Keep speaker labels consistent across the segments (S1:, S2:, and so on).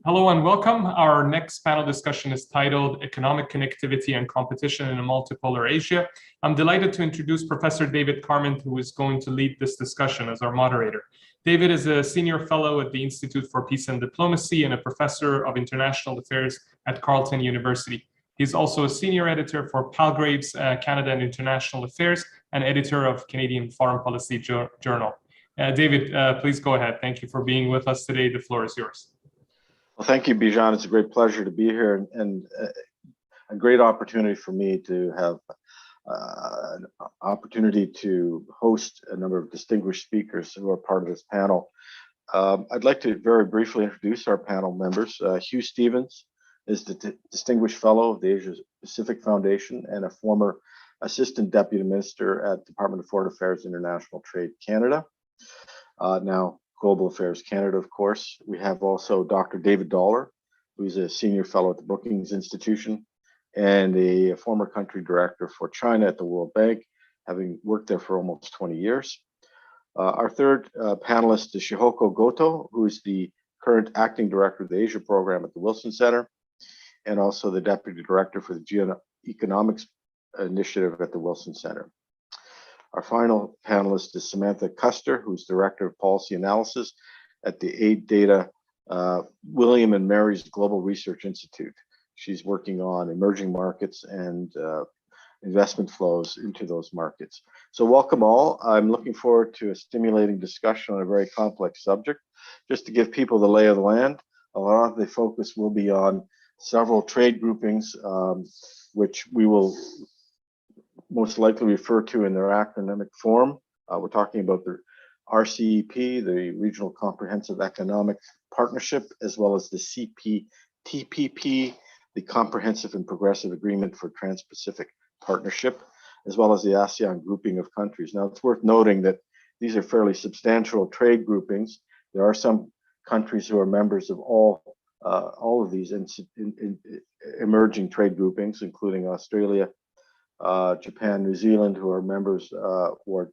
S1: Hello and welcome. Our next panel discussion is titled Economic Connectivity and Competition in a Multipolar Asia. I'm delighted to introduce Professor David Carman, who is going to lead this discussion as our moderator. David is a senior fellow at the Institute for Peace and Diplomacy and a professor of international affairs at Carleton University. He's also a senior editor for Palgrave's Canada and International Affairs and editor of Canadian Foreign Policy Journal. David, please go ahead. Thank you for being with us today. The floor is yours.
S2: Well, thank you, Bijan. It's a great pleasure to be here and a great opportunity for me to have an opportunity to host a number of distinguished speakers who are part of this panel. I'd like to very briefly introduce our panel members. Hugh Stevens is the Distinguished Fellow of the Asia-Pacific Foundation and a former Assistant Deputy Minister at Department of Foreign Affairs International Trade Canada. Now Global Affairs Canada, of course. We have also Dr. David Dollar, who's a Senior Fellow at the Brookings Institution and a former country director for China at the World Bank, having worked there for almost 20 years. Our third panelist is Shihoko Goto, who is the current Acting Director of the Asia Program at the Wilson Center, and also the Deputy Director for the Geoeconomics Initiative at the Wilson Center. Our final panelist is Samantha Custer, who's Director of Policy Analysis at the Aid Data William and Mary's Global Research Institute. She's working on emerging markets and investment flows into those markets. So welcome all. I'm looking forward to a stimulating discussion on a very complex subject. Just to give people the lay of the land, a lot of the focus will be on several trade groupings, which we will most likely refer to in their acronymic form. We're talking about the RCEP, the Regional Comprehensive Economic Partnership, as well as the CPTPP, the Comprehensive and Progressive Agreement for TransPacific Partnership, as well as the ASEAN grouping of countries. Now, it's worth noting that these are fairly substantial trade groupings. There are some countries who are members of all of these emerging trade groupings, including Australia, Japan, New Zealand, who are members who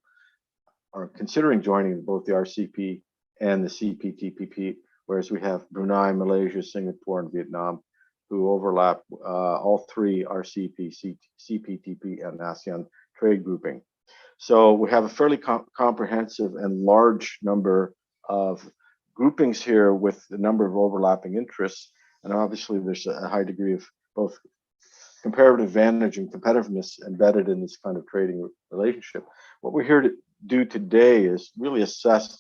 S2: are considering joining both the RCEP and the CPTPP, whereas we have Brunei, Malaysia, Singapore, and Vietnam, who overlap all three RCEP, CPTP, and ASEAN trade grouping. So we have a fairly comprehensive and large number of groupings here with a number of overlapping interests, and obviously there's a high degree of both comparative advantage and competitiveness embedded in this kind of trading relationship. What we're here to do today is really assess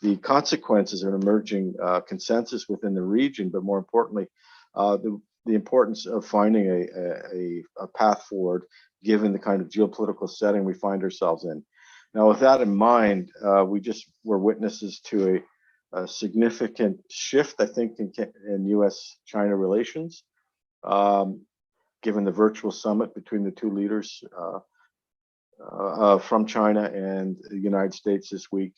S2: the consequences of an emerging consensus within the region, but more importantly, the importance of finding a path forward given the kind of geopolitical setting we find ourselves in. Now, with that in mind, we just were witnesses to a significant shift, I think, in U.S.-China relations, given the virtual summit between the two leaders from China and the United States this week.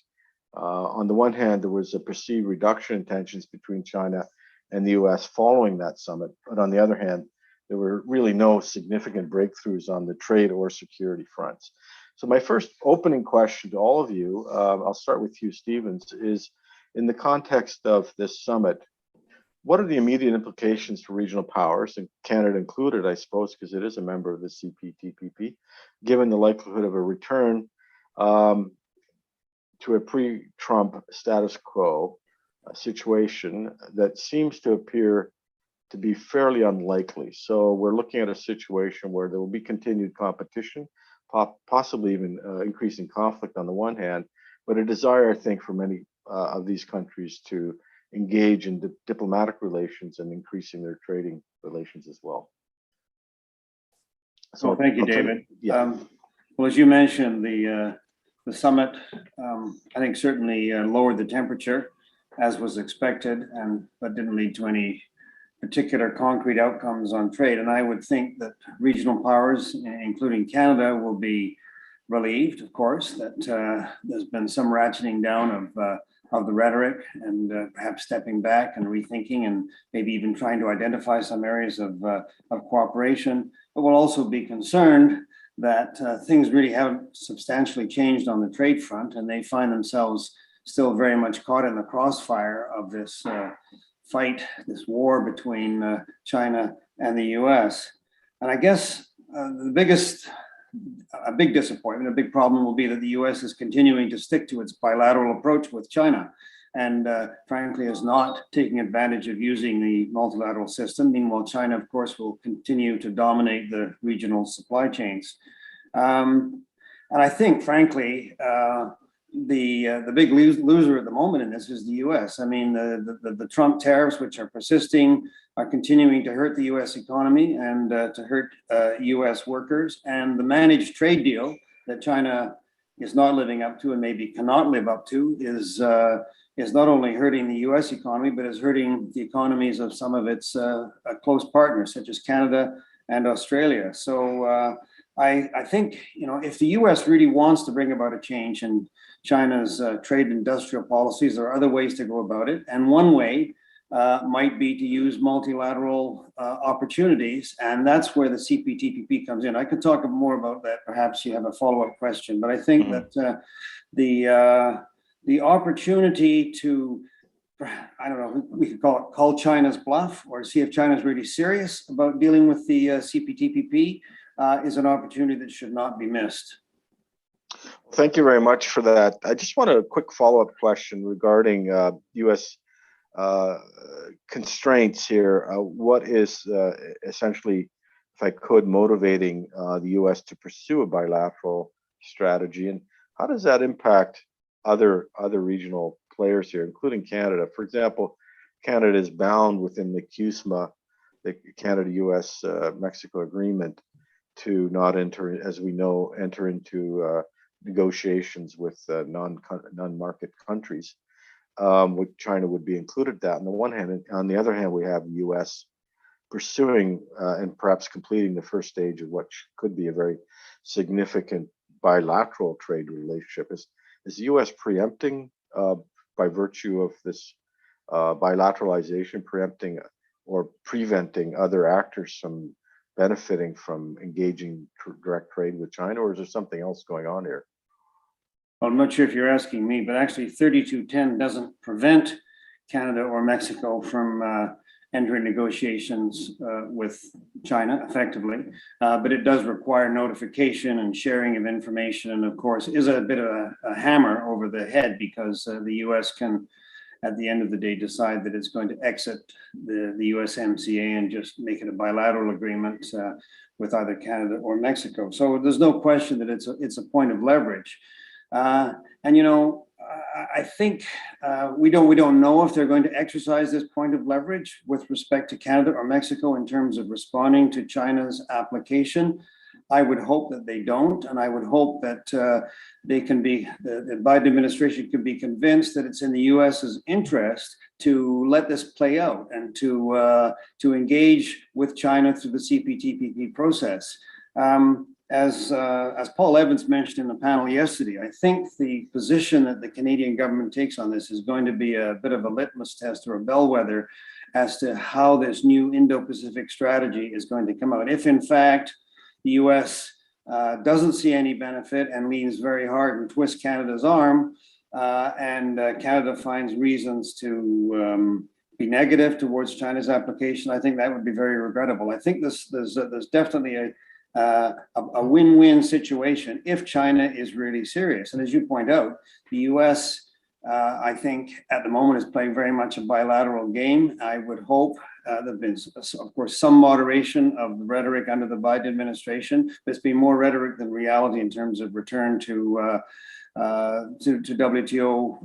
S2: On the one hand, there was a perceived reduction in tensions between China and the U.S. following that summit, but on the other hand, there were really no significant breakthroughs on the trade or security fronts. So my first opening question to all of you, I'll start with Hugh Stevens, is in the context of this summit, what are the immediate implications for regional powers, and Canada included, I suppose, because it is a member of the CPTPP, given the likelihood of a return to a pre-Trump status quo situation that seems to appear to be fairly unlikely? So we're looking at a situation where there will be continued competition, possibly even increasing conflict on the one hand, but a desire, I think, for many of these countries to engage in diplomatic relations and increasing their trading relations as well.
S3: So well, thank you, David. Well, as you mentioned, the summit, I think, certainly lowered the temperature, as was expected, but didn't lead to any particular concrete outcomes on trade. And I would think that regional powers, including Canada, will be relieved, of course, that there's been some ratcheting down of the rhetoric and perhaps stepping back and rethinking and maybe even trying to identify some areas of cooperation. But we'll also be concerned that things really haven't substantially changed on the trade front, and they find themselves still very much caught in the crossfire of this fight, this war between China and the US. And I guess a big disappointment, a big problem will be that the US is continuing to stick to its bilateral approach with China and frankly is not taking advantage of using the multilateral system. Meanwhile, China, of course, will continue to dominate the regional supply chains. And I think, frankly, the big loser at the moment in this is the US. I mean, the Trump tariffs, which are persisting, are continuing to hurt the US economy and to hurt US workers. And the managed trade deal that China is not living up to and maybe cannot live up to is not only hurting the US economy, but is hurting the economies of some of its close partners, such as Canada and Australia. So I think, you know, if the US really wants to bring about a change in China's trade industrial policies, there are other ways to go about it. And one way might be to use multilateral opportunities. And that's where the CPTPP comes in. I could talk more about that. Perhaps you have a follow-up question, but I think that the opportunity to, I don't know, we could call China's bluff or see if China's really serious about dealing with the CPTPP is an opportunity that should not be missed.
S2: Thank you very much for that. I just want a quick follow-up question regarding U.S. Constraints here. What is essentially, if I could, motivating the U.S. to pursue a bilateral strategy, and how does that impact other regional players here, including Canada? For example, Canada is bound within the CUSMA, the Canada-U.S. Mexico agreement, to not enter, as we know, enter into negotiations with non-market countries. With China would be included that on the one hand. And on the other hand, we have the U.S. pursuing and perhaps completing the first stage of what could be a very significant bilateral trade relationship. Is the U.S. preempting, by virtue of this bilateralization, preempting or preventing other actors from benefiting from engaging direct trade with China, or is there something else going on here?
S3: Well, I'm not sure if you're asking me, but actually 3210 doesn't prevent Canada or Mexico from entering negotiations with China effectively, but it does require notification and sharing of information, and of course is a bit of a hammer over the head, because the US can, at the end of the day, decide that it's going to exit the USMCA and just make it a bilateral agreement with either Canada or Mexico. So there's no question that it's a point of leverage. And, you know, I think we don't know if they're going to exercise this point of leverage with respect to Canada or Mexico in terms of responding to China's application. I would hope that they don't, and I would hope that they can be, the Biden administration can be convinced that it's in the US's interest to let this play out and to engage with China through the CPTPP process. As Paul Evans mentioned in the panel yesterday, I think the position that the Canadian government takes on this is going to be a bit of a litmus test or a bellwether as to how this new Indo-Pacific strategy is going to come out. If in fact the US doesn't see any benefit and leans very hard and twists Canada's arm, and Canada finds reasons to be negative towards China's application, I think that would be very regrettable. I think there's definitely a win-win situation if China is really serious. And as you point out, the US, I think at the moment is playing very much a bilateral game. I would hope there's been, of course, some moderation of the rhetoric under the Biden administration. There's been more rhetoric than reality in terms of return to WTO,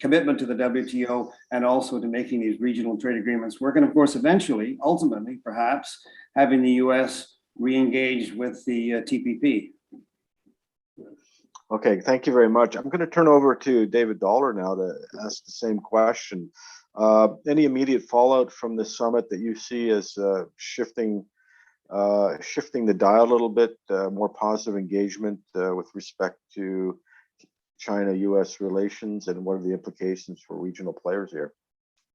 S3: commitment to the WTO, and also to making these regional trade agreements work. And of course, eventually, ultimately, perhaps having the US re-engage with the TPP.
S2: Okay, thank you very much. I'm going to turn over to David Dollar now to ask the same question. Any immediate fallout from this summit that you see as shifting the dial a little bit, more positive engagement with respect to China-US relations, and what are the implications for regional players here?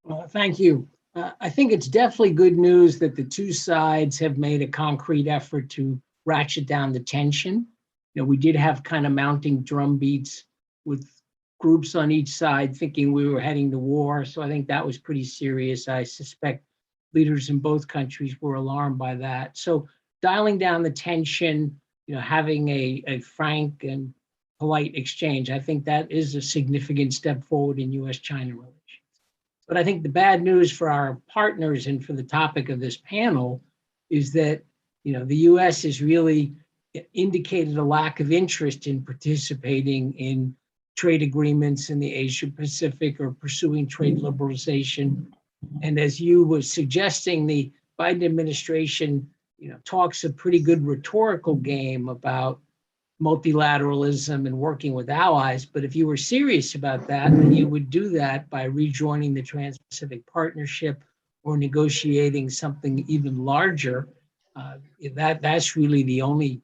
S4: Well, thank you. I think it's definitely good news that the two sides have made a concrete effort to ratchet down the tension. You know, we did have kind of mounting drumbeats with groups on each side thinking we were heading to war. So I think that was pretty serious. I suspect leaders in both countries were alarmed by that. So dialing down the tension, having a frank and polite exchange, I think that is a significant step forward in U.S.-China relations. But I think the bad news for our partners and for the topic of this panel is that, the U.S. has really indicated a lack of interest in participating in trade agreements in the Asia-Pacific or pursuing trade liberalization. And as you were suggesting, the Biden administration, talks a pretty good rhetorical game about multilateralism and working with allies. But if you were serious about that, then you would do that by rejoining the Trans-Pacific Partnership or negotiating something even larger. That's really the only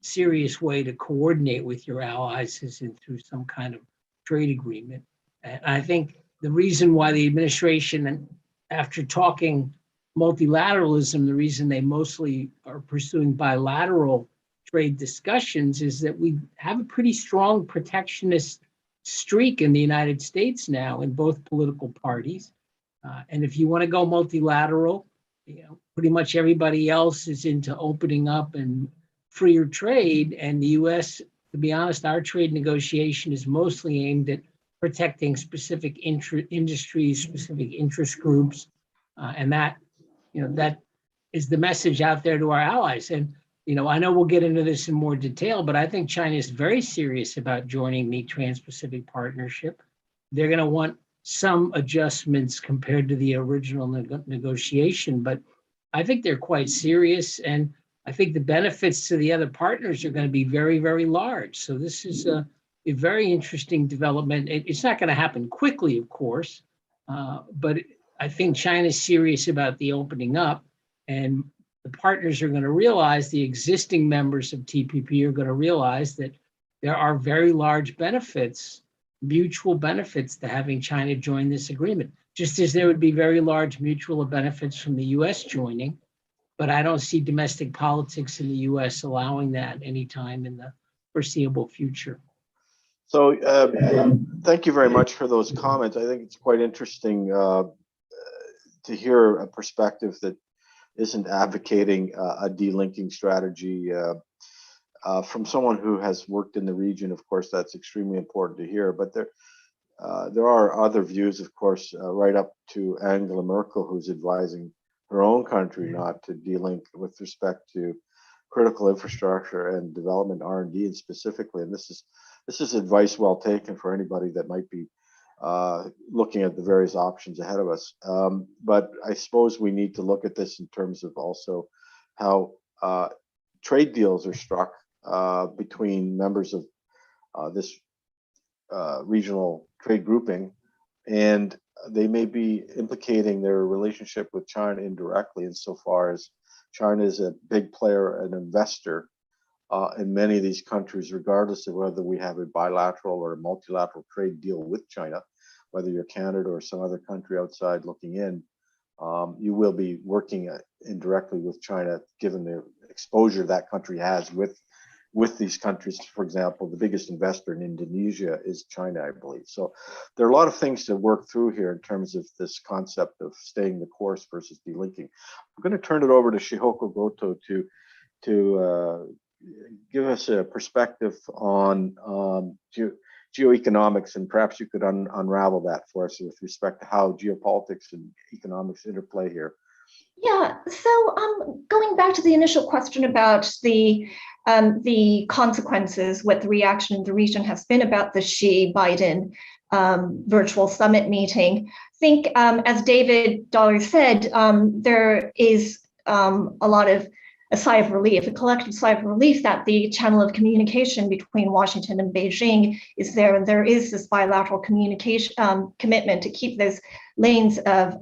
S4: serious way to coordinate with your allies is through some kind of trade agreement. And I think the reason why the administration, after talking multilateralism, the reason they mostly are pursuing bilateral trade discussions is that we have a pretty strong protectionist streak in the United States now in both political parties. And if you want to go multilateral, pretty much everybody else is into opening up and freer trade. And the US, to be honest, our trade negotiation is mostly aimed at protecting specific industries, specific interest groups. And that is the message out there to our allies. And I know we'll get into this in more detail, but I think China is very serious about joining the Trans-Pacific Partnership. They're going to want some adjustments compared to the original negotiation, but I think they're quite serious. And I think the benefits to the other partners are going to be very, very large. So this is a very interesting development. It's not going to happen quickly, of course, but I think China's serious about the opening up, and the partners are going to realize, the existing members of TPP are going to realize that there are very large benefits, mutual benefits to having China join this agreement, just as there would be very large mutual benefits from the US joining. But I don't see domestic politics in the US allowing that anytime in the foreseeable future.
S2: So thank you very much for those comments. I think it's quite interesting to hear a perspective that isn't advocating a delinking strategy from someone who has worked in the region. Of course, that's extremely important to hear. But there are other views, of course, right up to Angela Merkel, who's advising her own country not to delink with respect to critical infrastructure and development, R&D, and specifically. And this is advice well taken for anybody that might be looking at the various options ahead of us. But I suppose we need to look at this in terms of also how trade deals are struck between members of this regional trade grouping, and they may be implicating their relationship with China indirectly, insofar as China is a big player, an investor in many of these countries, regardless of whether we have a bilateral or a multilateral trade deal with China. Whether you're Canada or some other country outside looking in, you will be working indirectly with China, given the exposure that country has with these countries. For example, the biggest investor in Indonesia is China, I believe. So there are a lot of things to work through here in terms of this concept of staying the course versus delinking. I'm going to turn it over to Shihoko Goto to give us a perspective on geoeconomics, and perhaps you could unravel that for us with respect to how geopolitics and economics interplay here.
S5: Yeah, so going back to the initial question about the consequences, what the reaction in the region has been about the Xi-Biden virtual summit meeting, I think, as David Dollar said, there is a lot of a sigh of relief, a collective sigh of relief that the channel of communication between Washington and Beijing is there, and there is this bilateral communication commitment to keep those lanes of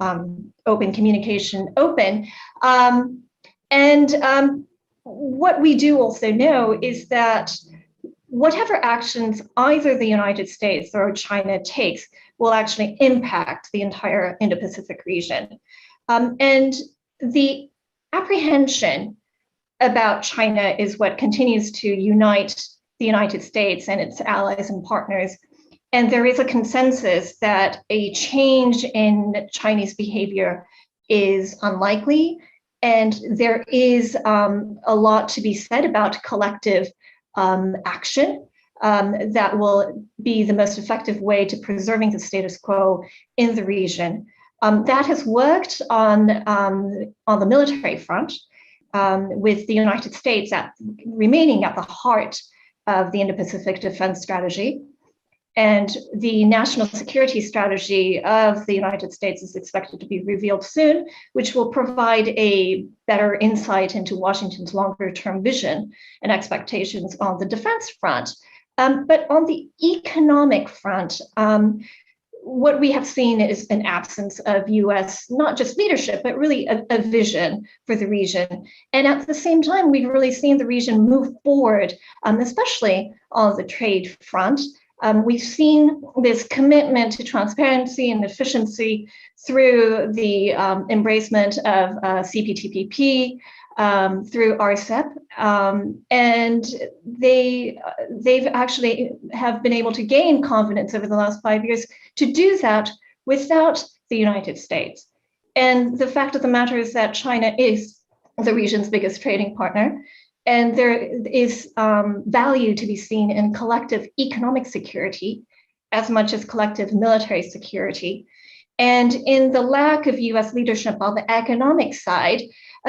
S5: open communication open. What we do also know is that whatever actions either the United States or China takes will actually impact the entire Indo-Pacific region. And the apprehension about China is what continues to unite the United States and its allies and partners And there is a consensus that a change in Chinese behavior is unlikely. And there is a lot to be said about collective action that will be the most effective way to preserving the status quo in the region. That has worked on the military front, with the United States remaining at the heart of the Indo-Pacific defense strategy. And the national security strategy of the United States is expected to be revealed soon, which will provide a better insight into Washington's longer-term vision and expectations on the defense front. But on the economic front, what we have seen is an absence of US, not just leadership, but really a vision for the region. And at the same time, we've really seen the region move forward, especially on the trade front. We've seen this commitment to transparency and efficiency through the embracement of CPTPP, through RCEP, and they've actually have been able to gain confidence over the last 5 years to do that without the United States. And the fact of the matter is that China is the region's biggest trading partner. And there is value to be seen in collective economic security as much as collective military security. And in the lack of US leadership on the economic side,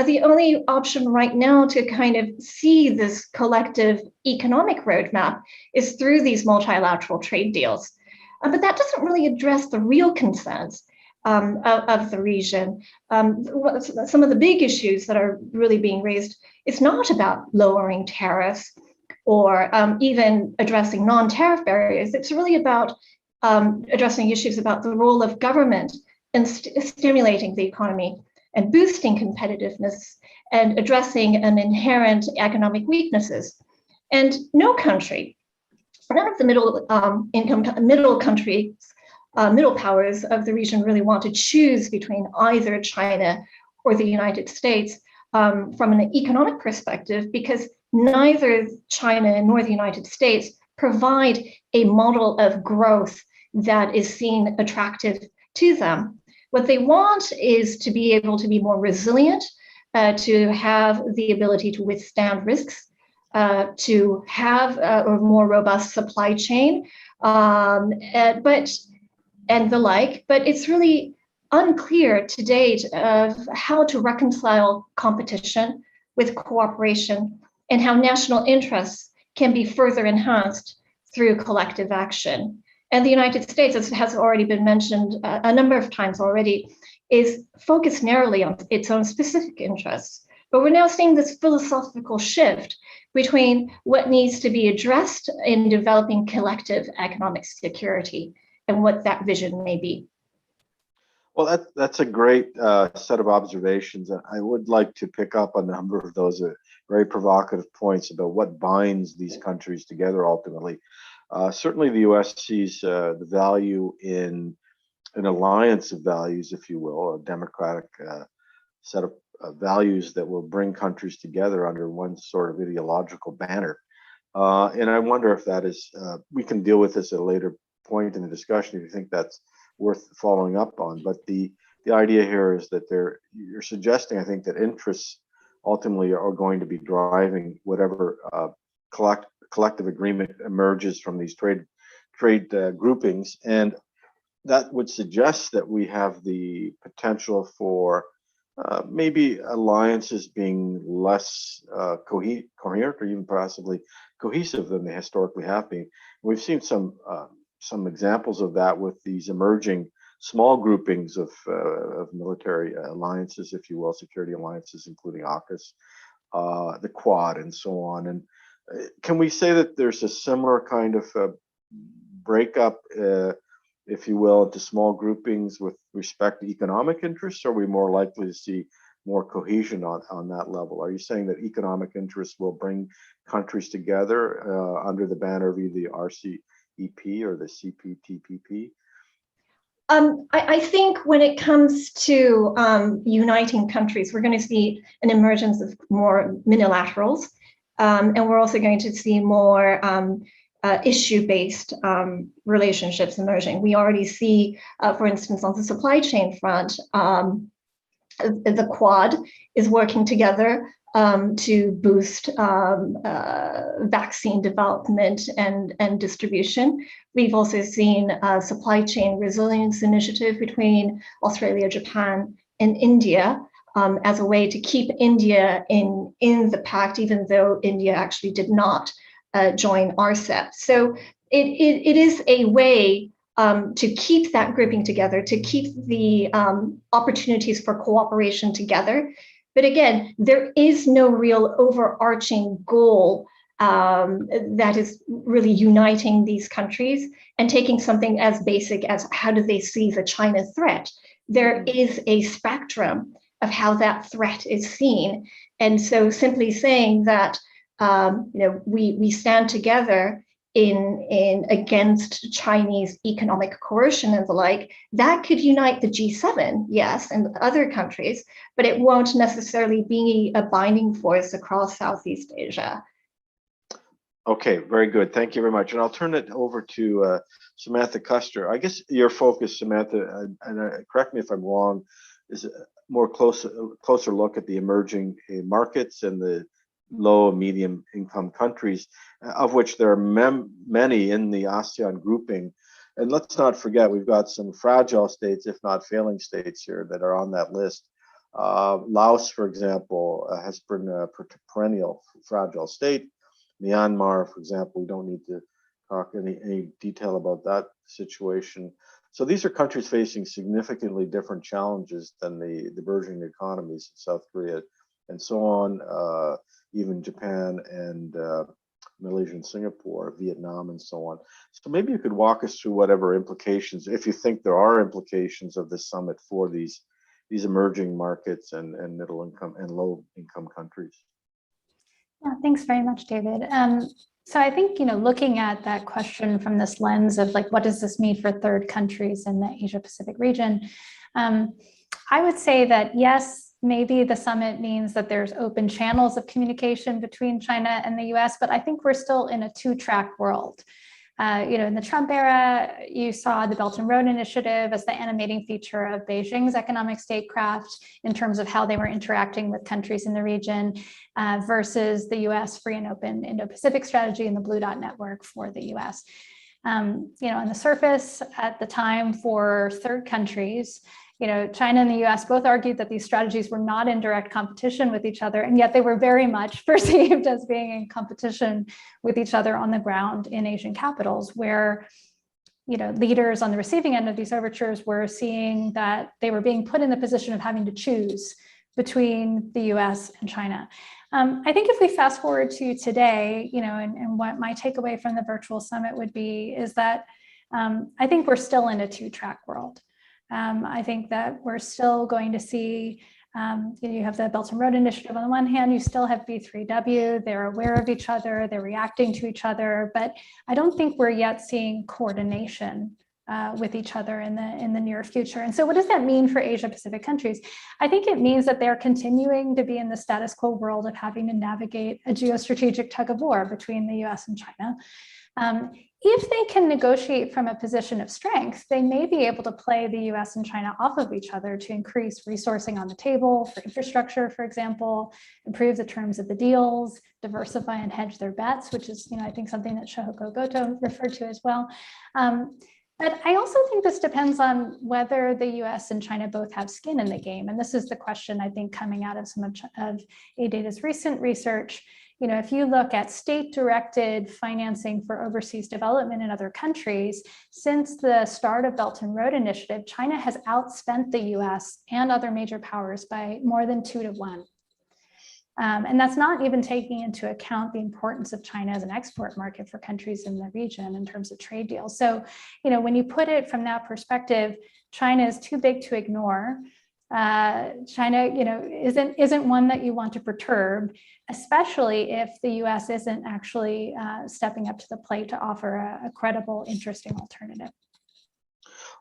S5: the only option right now to kind of see this collective economic roadmap is through these multilateral trade deals. But that doesn't really address the real concerns of the region. Some of the big issues that are really being raised, it's not about lowering tariffs or even addressing non-tariff barriers. It's really about addressing issues about the role of government in stimulating the economy and boosting competitiveness and addressing an inherent economic weaknesses. And no country, none of the middle powers of the region really want to choose between either China or the United States from an economic perspective, because neither China nor the United States provide a model of growth that is seen attractive to them. What they want is to be able to be more resilient, to have the ability to withstand risks, to have a more robust supply chain, and the like. But it's really unclear to date of how to reconcile competition with cooperation and how national interests can be further enhanced through collective action. And the United States, as has already been mentioned a number of times already, is focused narrowly on its own specific interests. But we're now seeing this philosophical shift between what needs to be addressed in developing collective economic security and what that vision may be.
S2: Well, that's a great set of observations. I would like to pick up on a number of those very provocative points about what binds these countries together ultimately. Certainly the US sees the value in an alliance of values, if you will, a democratic set of values that will bring countries together under one sort of ideological banner. And I wonder if that is, we can deal with this at a later point in the discussion if you think that's worth following up on. But the idea here is that you're suggesting, I think, that interests ultimately are going to be driving whatever collective agreement emerges from these trade groupings, and that would suggest that we have the potential for maybe alliances being less coherent or even possibly cohesive than they historically have been. We've seen some examples of that with these emerging small groupings of military alliances, if you will, security alliances, including AUKUS, the Quad, and so on. And can we say that there's a similar kind of breakup, if you will, into small groupings with respect to economic interests? Or are we more likely to see more cohesion on that level? Are you saying that economic interests will bring countries together under the banner of either the RCEP or the CPTPP?
S5: I think when it comes to uniting countries, we're going to see an emergence of more minilaterals. And we're also going to see more issue-based relationships emerging. We already see, for instance, on the supply chain front, the Quad is working together to boost vaccine development and distribution. We've also seen a supply chain resilience initiative between Australia, Japan, and India as a way to keep India in the pact, even though India actually did not join RCEP. So it is a way to keep that grouping together, to keep the opportunities for cooperation together. But again, there is no real overarching goal that is really uniting these countries and taking something as basic as how do they see the China threat. There is a spectrum of how that threat is seen. And so simply saying that we stand together in against Chinese economic coercion and the like, that could unite the G7, yes, and other countries, but it won't necessarily be a binding force across Southeast Asia.
S2: Okay, very good. Thank you very much. And I'll turn it over to Samantha Custer. I guess your focus, Samantha, and correct me if I'm wrong, is a more closer look at the emerging markets and the low and medium income countries, of which there are many in the ASEAN grouping. And let's not forget, we've got some fragile states, if not failing states here, that are on that list. Laos, for example, has been a perennial fragile state. Myanmar, for example, we don't need to talk any detail about that situation. So these are countries facing significantly different challenges than the burgeoning economies in South Korea and so on, even Japan and Malaysia and Singapore, Vietnam, and so on. So maybe you could walk us through whatever implications, if you think there are implications of this summit for these emerging markets and middle income and low income countries.
S6: Yeah, thanks very much, David. So I think, looking at that question from this lens of like, what does this mean for third countries in the Asia-Pacific region? I would say that yes, maybe the summit means that there's open channels of communication between China and the US, but I think we're still in a two-track world. In the Trump era, you saw the Belt and Road Initiative as the animating feature of Beijing's economic statecraft in terms of how they were interacting with countries in the region versus the US free and open Indo-Pacific strategy and the Blue Dot Network for the US. On the surface at the time for third countries, China and the US both argued that these strategies were not in direct competition with each other, and yet they were very much perceived as being in competition with each other on the ground in Asian capitals, where leaders on the receiving end of these overtures were seeing that they were being put in the position of having to choose between the US and China. I think if we fast forward to today, and what my takeaway from the virtual summit would be is that I think we're still in a two-track world. I think that we're still going to see, you have the Belt and Road Initiative on the one hand, you still have B3W, they're aware of each other, they're reacting to each other, but I don't think we're yet seeing coordination with each other in the near future. And so what does that mean for Asia-Pacific countries? I think it means that they're continuing to be in the status quo world of having to navigate a geostrategic tug of war between the US and China. If they can negotiate from a position of strength, they may be able to play the US and China off of each other to increase resourcing on the table for infrastructure, for example, improve the terms of the deals, diversify and hedge their bets, which is, I think something that Shohoko Goto referred to as well. But I also think this depends on whether the US and China both have skin in the game. And this is the question, I think, coming out of some of ADATA's recent research. If you look at state-directed financing for overseas development in other countries, since the start of Belt and Road Initiative, China has outspent the US and other major powers by more than 2 to 1. And that's not even taking into account the importance of China as an export market for countries in the region in terms of trade deals. So, when you put it from that perspective, China is too big to ignore. China, isn't one that you want to perturb, especially if the US isn't actually stepping up to the plate to offer a credible, interesting alternative.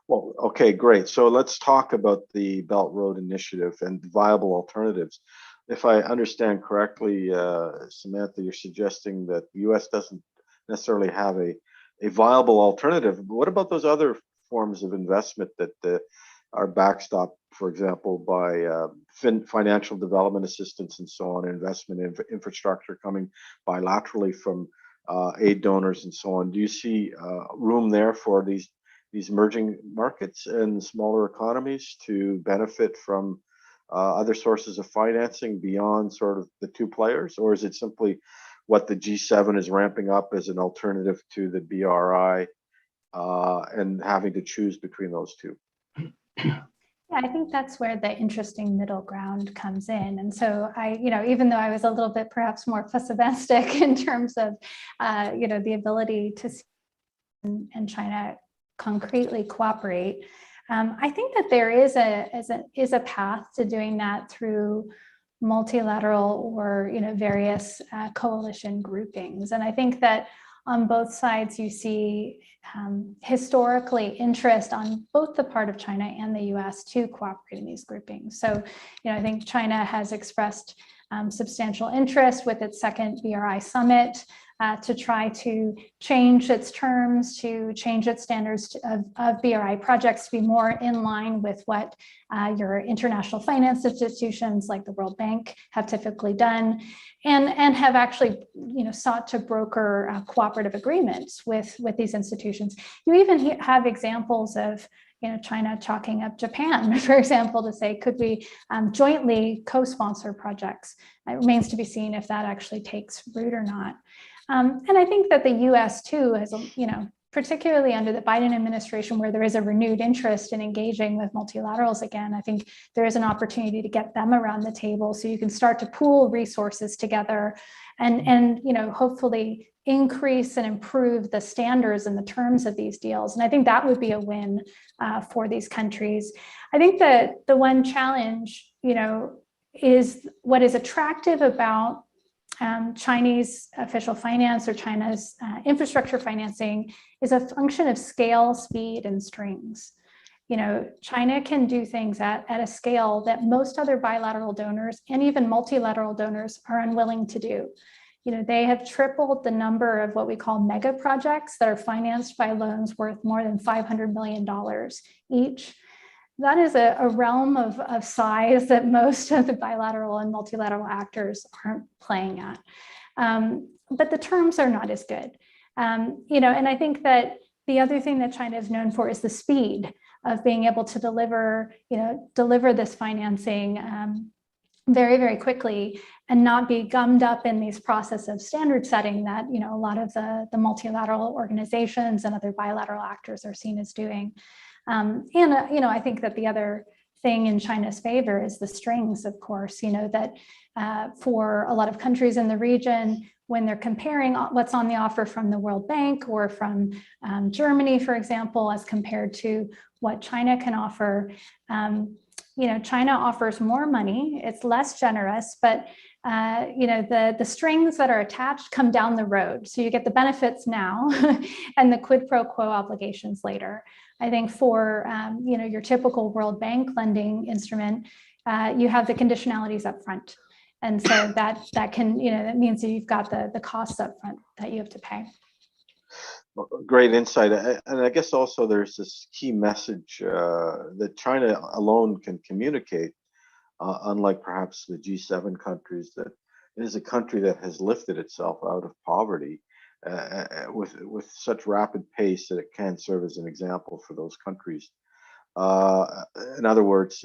S2: Well, okay, great. So let's talk about the Belt Road Initiative and viable alternatives. If I understand correctly, Samantha, you're suggesting that the US doesn't necessarily have a viable alternative. But what about those other forms of investment that are backstopped, for example, by financial development assistance and so on, investment in infrastructure coming bilaterally from aid donors and so on? Do you see room there for these emerging markets and smaller economies to benefit from other sources of financing beyond sort of the two players? Or is it simply what the G7 is ramping up as an alternative to the BRI and having to choose between those two?
S6: Yeah, I think that's where the interesting middle ground comes in. And so even though I was a little bit perhaps more pessimistic in terms of, the ability to see and China concretely cooperate, I think that there is a path to doing that through multilateral or various coalition groupings. And I think that on both sides you see historically interest on both the part of China and the US to cooperate in these groupings. So I think China has expressed substantial interest with its second BRI summit to try to change its terms, to change its standards of BRI projects to be more in line with what your international finance institutions like the World Bank have typically done, and have actually sought to broker cooperative agreements with these institutions. You even have examples of China chalking up Japan, for example, to say, could we jointly co-sponsor projects? It remains to be seen if that actually takes root or not. And I think that the US too has, particularly under the Biden administration, where there is a renewed interest in engaging with multilaterals again, I think there is an opportunity to get them around the table so you can start to pool resources together and hopefully increase and improve the standards and the terms of these deals. And I think that would be a win for these countries. I think that the one challenge, is what is attractive about Chinese official finance or China's infrastructure financing is a function of scale, speed, and strings. China can do things at a scale that most other bilateral donors and even multilateral donors are unwilling to do. They have tripled the number of what we call mega projects that are financed by loans worth more than $500 million each. That is a realm of size that most of the bilateral and multilateral actors aren't playing at. But the terms are not as good. And I think that the other thing that China is known for is the speed of being able to deliver this financing very, very quickly and not be gummed up in these process of standard setting that a lot of the multilateral organizations and other bilateral actors are seen as doing. I think that the other thing in China's favor is the strings, of course, that for a lot of countries in the region, when they're comparing what's on the offer from the World Bank or from Germany, for example, as compared to what China can offer, China offers more money, it's less generous, but the strings that are attached come down the road. So you get the benefits now and the quid pro quo obligations later. I think for your typical World Bank lending instrument, you have the conditionalities up front. And so that can, that means that you've got the costs up front that you have to pay.
S2: Great insight. And I guess also there's this key message that China alone can communicate, unlike perhaps the G7 countries, that it is a country that has lifted itself out of poverty with such rapid pace that it can serve as an example for those countries. In other words,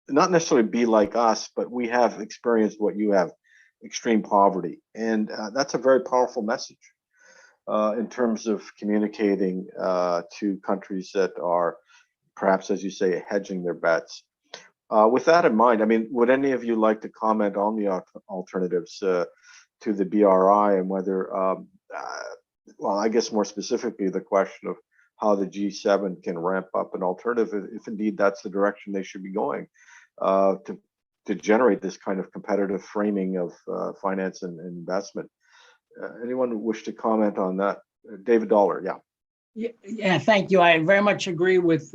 S2: not necessarily be like us, but we have experienced what you have, extreme poverty. And that's a very powerful message in terms of communicating to countries that are perhaps, as you say, hedging their bets. With that in mind, I mean, would any of you like to comment on the alternatives to the BRI and whether, well, I guess more specifically, the question of how the G7 can ramp up an alternative, if indeed that's the direction they should be going, to generate this kind of competitive framing of finance and investment. Anyone wish to comment on that? David Dollar, yeah.
S4: Yeah, thank you. I very much agree with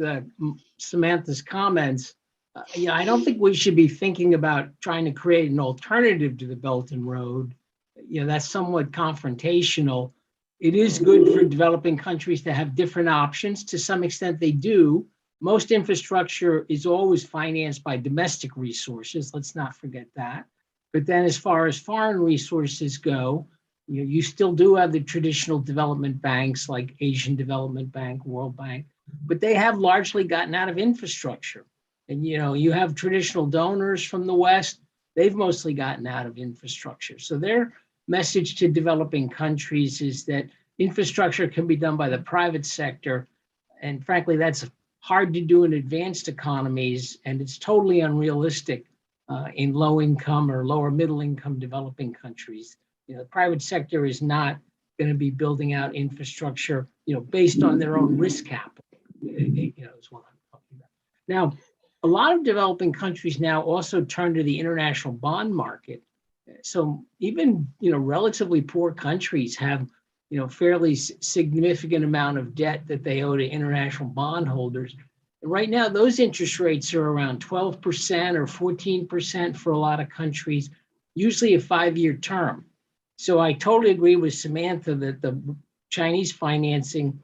S4: Samantha's comments. I don't think we should be thinking about trying to create an alternative to the Belt and Road. that's somewhat confrontational. It is good for developing countries to have different options. To some extent, they do. Most infrastructure is always financed by domestic resources. Let's not forget that. But then as far as foreign resources go, you still do have the traditional development banks like Asian Development Bank, World Bank, but they have largely gotten out of infrastructure. And, you have traditional donors from the West, they've mostly gotten out of infrastructure. So their message to developing countries is that infrastructure can be done by the private sector. And frankly, that's hard to do in advanced economies, and it's totally unrealistic in low income or lower middle income developing countries. The private sector is not going to be building out infrastructure, based on their own risk capital, is what I'm talking about. Now, a lot of developing countries now also turn to the international bond market. So even, relatively poor countries have, fairly significant amount of debt that they owe to international bondholders. And right now, those interest rates are around 12% or 14% for a lot of countries, usually a 5-year term. So I totally agree with Samantha that the Chinese financing,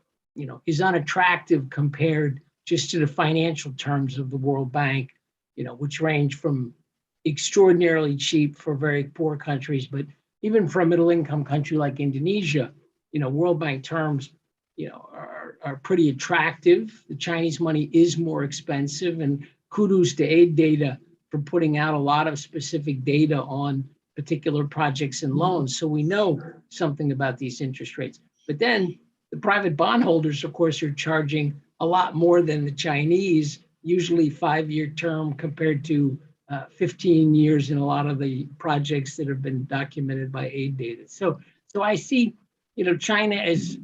S4: is unattractive compared just to the financial terms of the World Bank, which range from extraordinarily cheap for very poor countries, but even for a middle income country like Indonesia, World Bank terms, are pretty attractive. The Chinese money is more expensive, and kudos to aid data for putting out a lot of specific data on particular projects and loans. So we know something about these interest rates. But then the private bondholders, of course, are charging a lot more than the Chinese, usually 5-year term compared to 15 years in a lot of the projects that have been documented by aid data. So I see, China as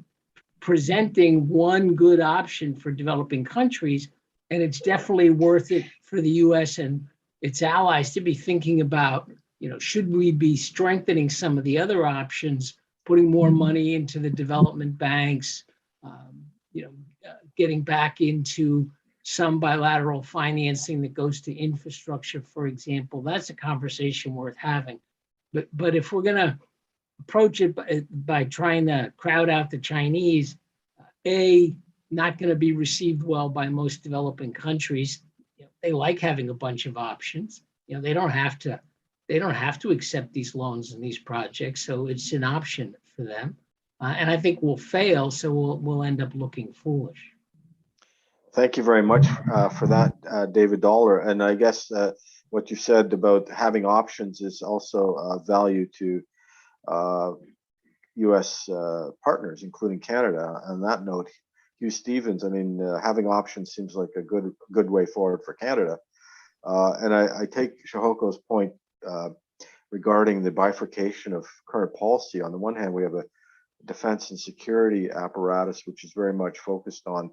S4: presenting one good option for developing countries, and it's definitely worth it for the U.S. and its allies to be thinking about, should we be strengthening some of the other options, putting more money into the development banks, getting back into some bilateral financing that goes to infrastructure, for example. That's a conversation worth having. But if we're going to approach it by trying to crowd out the Chinese, not going to be received well by most developing countries. They like having a bunch of options. They don't have to accept these loans and these projects, so it's an option for them. And I think we'll fail, so we'll end up looking foolish.
S2: Thank you very much for that, David Dollar. And I guess what you said about having options is also of value to U.S. partners, including Canada. On that note, Hugh Stevens, having options seems like a good way forward for Canada. And I take Shihoko's point regarding the bifurcation of current policy. On the one hand, we have a defense and security apparatus, which is very much focused on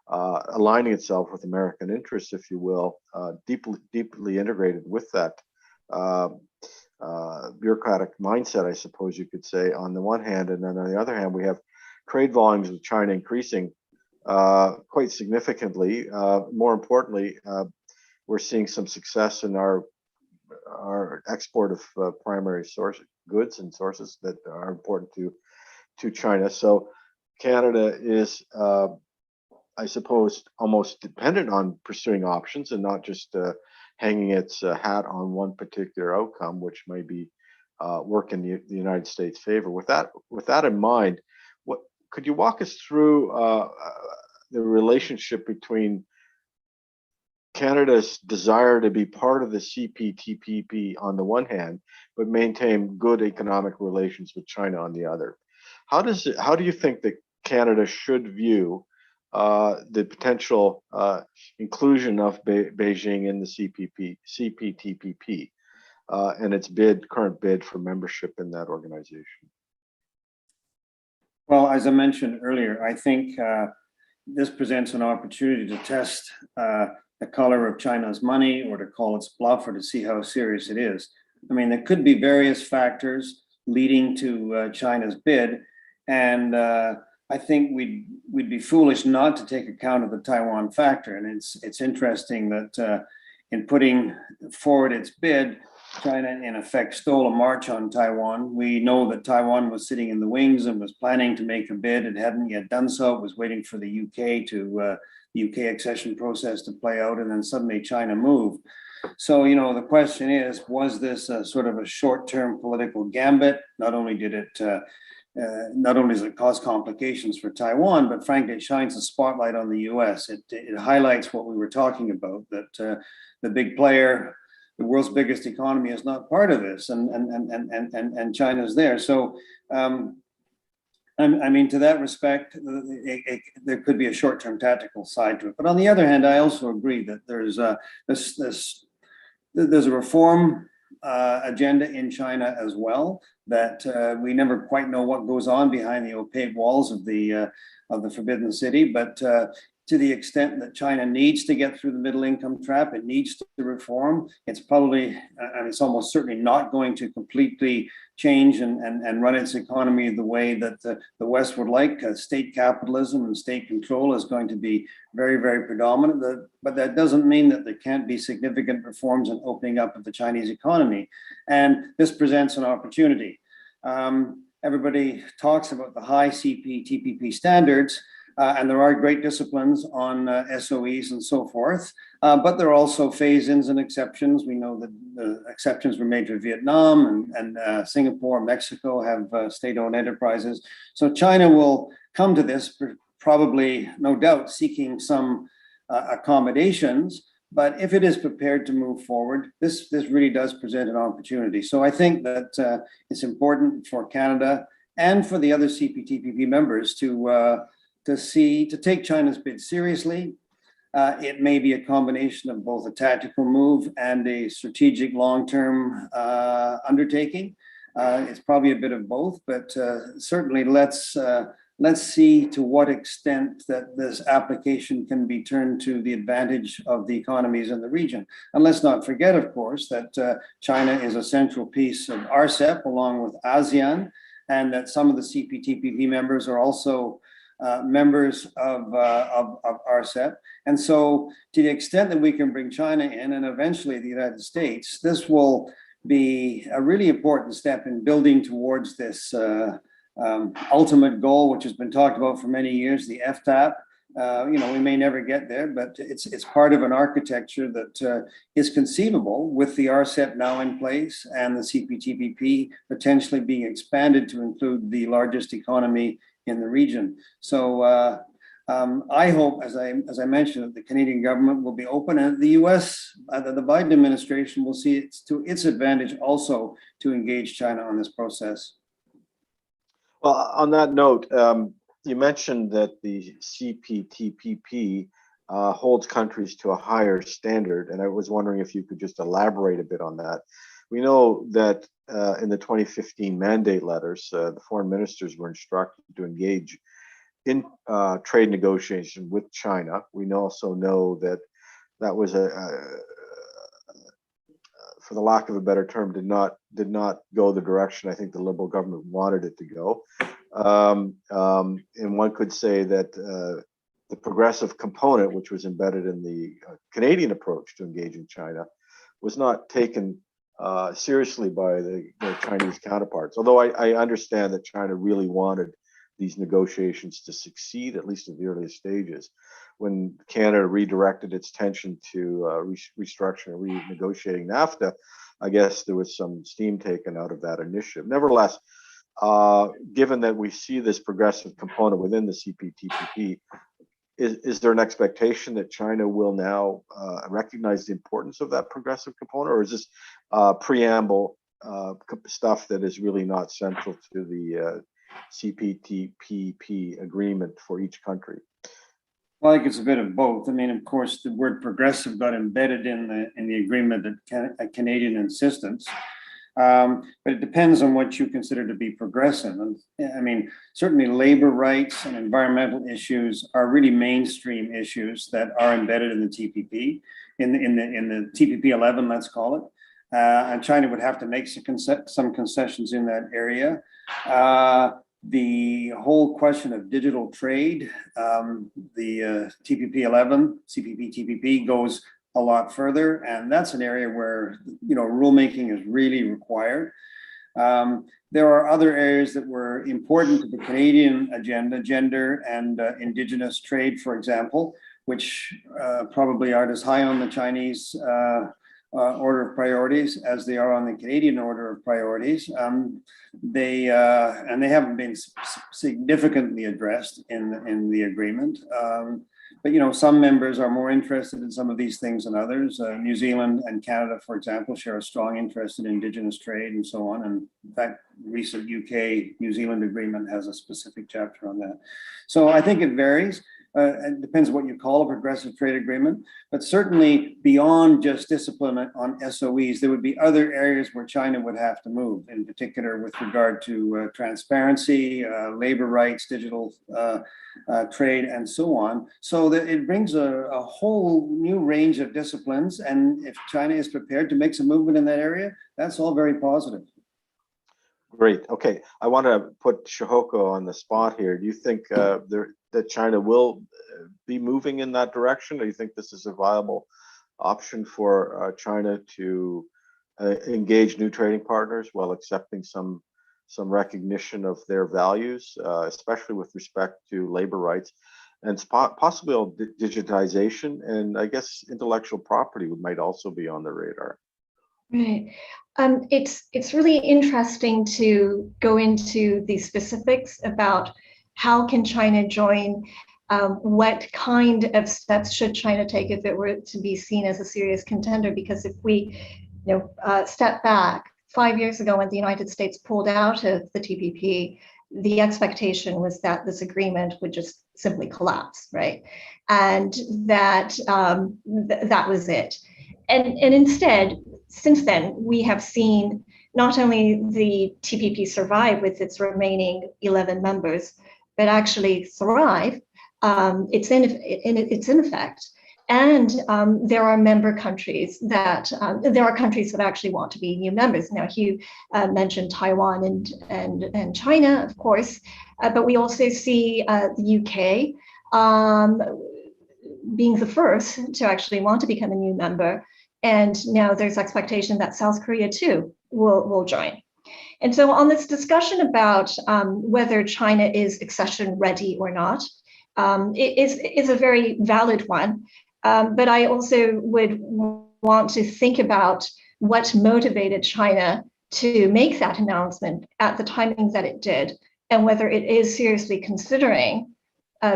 S2: aligning itself with American interests, if you will, deeply integrated with that bureaucratic mindset, I suppose you could say, on the one hand. And then on the other hand, we have trade volumes with China increasing quite significantly. More importantly, we're seeing some success in our export of primary source goods and sources that are important to China. So Canada is, I suppose, almost dependent on pursuing options and not just hanging its hat on one particular outcome, which may be work in the United States' favor. With that in mind, could you walk us through the relationship between Canada's desire to be part of the CPTPP on the one hand, but maintain good economic relations with China on the other? How do you think that Canada should view the potential inclusion of Beijing in the CPTPP and its current bid for membership in that organization?
S3: Well, as I mentioned earlier, I think this presents an opportunity to test the color of China's money, or to call its bluff, or to see how serious it is. There could be various factors leading to China's bid, and I think we'd be foolish not to take account of the Taiwan factor. And it's interesting that in putting forward its bid, China in effect stole a march on Taiwan. We know that Taiwan was sitting in the wings and was planning to make a bid. It hadn't yet done so. It was waiting for the UK accession process to play out, and then suddenly China moved. So, you know, the question is, was this a sort of a short-term political gambit? Not only does it cause complications for Taiwan, but frankly, it shines a spotlight on the US. It highlights what we were talking about, that the big player, the world's biggest economy, is not part of this, and China's there. So, I mean, to that respect, there could be a short-term tactical side to it. But on the other hand, I also agree that there's a reform agenda in China as well, that we never quite know what goes on behind the opaque walls of the Forbidden City. But to the extent that China needs to get through the middle income trap, it needs to reform. It's probably, and it's almost certainly not going to completely change and run its economy the way that the West would like. State capitalism and state control is going to be very, very predominant. But that doesn't mean that there can't be significant reforms and opening up of the Chinese economy. And this presents an opportunity. Everybody talks about the high CPTPP standards. And there are great disciplines on SOEs and so forth, but there are also phase-ins and exceptions. We know that the exceptions were made for Vietnam and Singapore, Mexico have state-owned enterprises. So China will come to this, probably, no doubt, seeking some accommodations. But if it is prepared to move forward, this really does present an opportunity. So I think that it's important for Canada and for the other CPTPP members to take China's bid seriously. It may be a combination of both a tactical move and a strategic long-term undertaking. It's probably a bit of both, but certainly let's see to what extent that this application can be turned to the advantage of the economies in the region. And let's not forget, of course, that China is a central piece of RCEP along with ASEAN, and that some of the CPTPP members are also members of RCEP. And so to the extent that we can bring China in, and eventually the United States, this will be a really important step in building towards this ultimate goal, which has been talked about for many years, the FTAP. You know, we may never get there, but it's part of an architecture that is conceivable with the RCEP now in place and the CPTPP potentially being expanded to include the largest economy in the region. So I hope, as I mentioned, that the Canadian government will be open, and the US, the Biden administration will see it to its advantage also to engage China on this process.
S2: Well, on that note, you mentioned that the CPTPP holds countries to a higher standard, and I was wondering if you could just elaborate a bit on that. We know that in the 2015 mandate letters, the foreign ministers were instructed to engage in trade negotiation with China. We also know that that was for the lack of a better term, did not go the direction I think the Liberal government wanted it to go. And one could say that the progressive component, which was embedded in the Canadian approach to engaging China, was not taken seriously by the Chinese counterparts. Although I understand that China really wanted these negotiations to succeed, at least at the earliest stages. When Canada redirected its attention to restructuring and renegotiating NAFTA, I guess there was some steam taken out of that initiative. Nevertheless, given that we see this progressive component within the CPTPP, is there an expectation that China will now recognize the importance of that progressive component, or is this preamble stuff that is really not central to the CPTPP agreement for each country?
S3: Well, I think it's a bit of both. I mean, of course, the word progressive got embedded in the agreement at Canadian insistence. But it depends on what you consider to be progressive. And I mean, certainly labor rights and environmental issues are really mainstream issues that are embedded in the TPP, in the TPP 11, let's call it. And China would have to make some concessions in that area. The whole question of digital trade, the TPP 11, CPTPP goes a lot further, and that's an area where rulemaking is really required. There are other areas that were important to the Canadian agenda, gender and Indigenous trade, for example, which probably aren't as high on the Chinese order of priorities as they are on the Canadian order of priorities. They haven't been significantly addressed in the agreement. But some members are more interested in some of these things than others. New Zealand and Canada, for example, share a strong interest in Indigenous trade and so on. And in fact, recent UK-New Zealand agreement has a specific chapter on that. So I think it varies. It depends what you call a progressive trade agreement, but certainly beyond just discipline on SOEs, there would be other areas where China would have to move, in particular with regard to transparency, labor rights, digital trade, and so on. So that it brings a whole new range of disciplines. And if China is prepared to make some movement in that area, that's all very positive.
S2: Great. Okay, I want to put Shihoko on the spot here. Do you think that China will be moving in that direction? Or do you think this is a viable option for China to engage new trading partners while accepting some recognition of their values, especially with respect to labor rights and possibly digitization, and I guess intellectual property might also be on the radar?
S5: Right. It's really interesting to go into the specifics about how can China join, what kind of steps should China take if it were to be seen as a serious contender? Because if we step back 5 years ago when the United States pulled out of the TPP, the expectation was that this agreement would just simply collapse, right? And that that was it. And instead, since then, we have seen not only the TPP survive with its remaining 11 members, but actually thrive. It's in effect. And there are member countries that, actually want to be new members. Now, Hugh mentioned Taiwan and China, of course, but we also see the UK being the first to actually want to become a new member. And now there's expectation that South Korea too will join. And so on this discussion about whether China is accession ready or not, it is a very valid one. But I also would want to think about what motivated China to make that announcement at the timing that it did, and whether it is seriously considering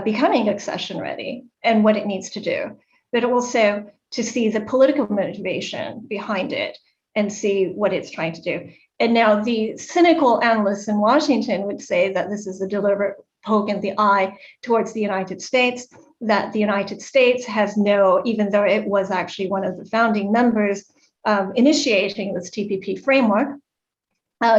S5: becoming accession ready and what it needs to do, but also to see the political motivation behind it and see what it's trying to do. And now the cynical analysts in Washington would say that this is a deliberate poke in the eye towards the United States, that the United States has even though it was actually one of the founding members initiating this TPP framework,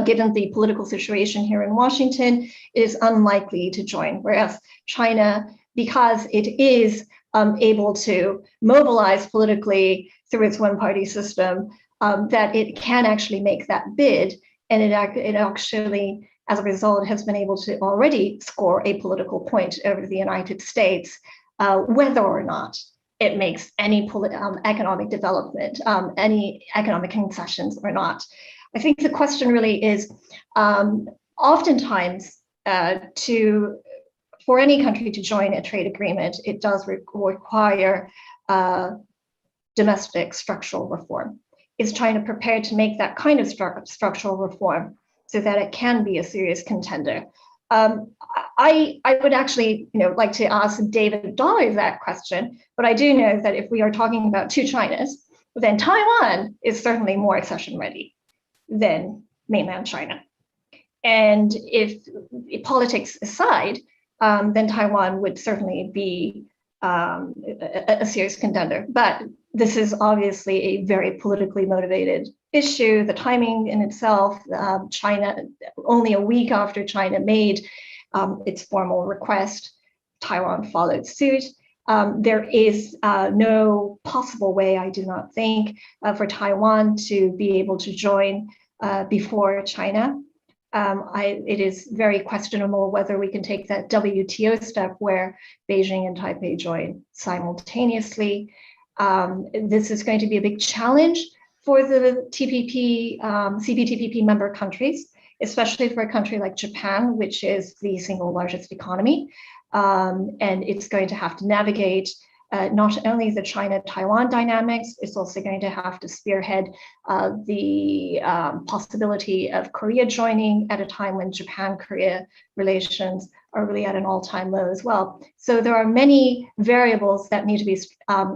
S5: given the political situation here in Washington, is unlikely to join. Whereas China, because it is able to mobilize politically through its one-party system, that it can actually make that bid, and it actually, as a result, has been able to already score a political point over the United States, whether or not it makes any economic development, any economic concessions or not. I think the question really is, oftentimes, for any country to join a trade agreement, it does require domestic structural reform. Is China prepared to make that kind of structural reform so that it can be a serious contender? I would actually like to ask David Dollar that question, but I do know that if we are talking about two Chinas, then Taiwan is certainly more accession ready than mainland China. And if politics aside, then Taiwan would certainly be a serious contender. But this is obviously a very politically motivated issue. The timing in itself, China, only a week after China made its formal request, Taiwan followed suit. There is no possible way, I do not think, for Taiwan to be able to join before China. It is very questionable whether we can take that WTO step where Beijing and Taipei join simultaneously. This is going to be a big challenge for the CPTPP member countries, especially for a country like Japan, which is the single largest economy. And it's going to have to navigate not only the China-Taiwan dynamics, it's also going to have to spearhead the possibility of Korea joining at a time when Japan-Korea relations are really at an all-time low as well. So there are many variables that need to be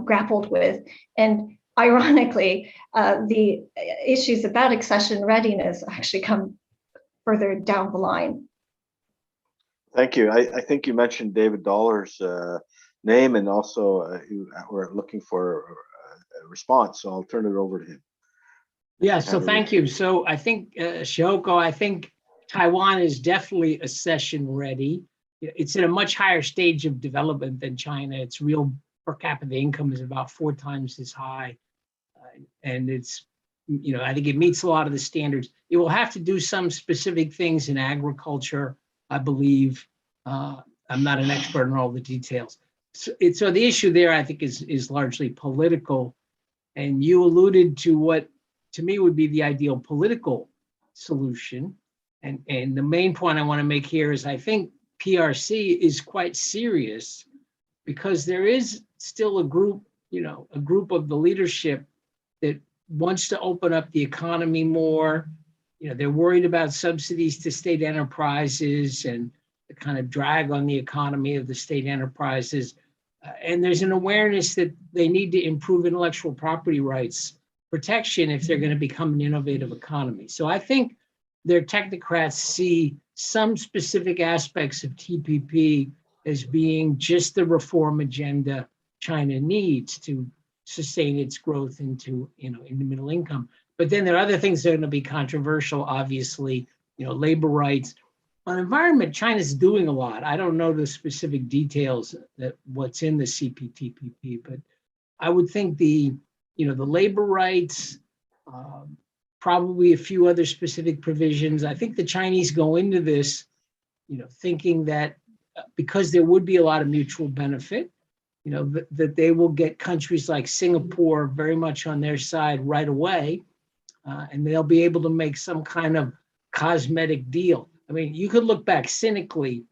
S5: grappled with. And ironically, the issues about accession readiness actually come further down the line.
S2: Thank you. I think you mentioned David Dollar's name, and also we're looking for a response. So I'll turn it over to him.
S4: Yeah, so thank you. So I think, Shihoko, I think Taiwan is definitely accession ready. It's at a much higher stage of development than China. Its real per capita income is about 4 times as high. And it's, I think it meets a lot of the standards. It will have to do some specific things in agriculture, I believe. I'm not an expert on all the details. So the issue there, I think, is largely political. And you alluded to what, to me, would be the ideal political solution. And the main point I want to make here is I think PRC is quite serious because there is still a group of the leadership that wants to open up the economy more. They're worried about subsidies to state enterprises and the kind of drag on the economy of the state enterprises. And there's an awareness that they need to improve intellectual property rights protection if they're going to become an innovative economy. So I think their technocrats see some specific aspects of TPP as being just the reform agenda China needs to sustain its growth into, in the middle income. But then there are other things that are going to be controversial, obviously, labor rights. On environment, China's doing a lot. I don't know the specific details that what's in the CPTPP, but I would think the labor rights, probably a few other specific provisions. I think the Chinese go into this, thinking that because there would be a lot of mutual benefit, that they will get countries like Singapore very much on their side right away, and they'll be able to make some kind of cosmetic deal. I mean, you could look back cynically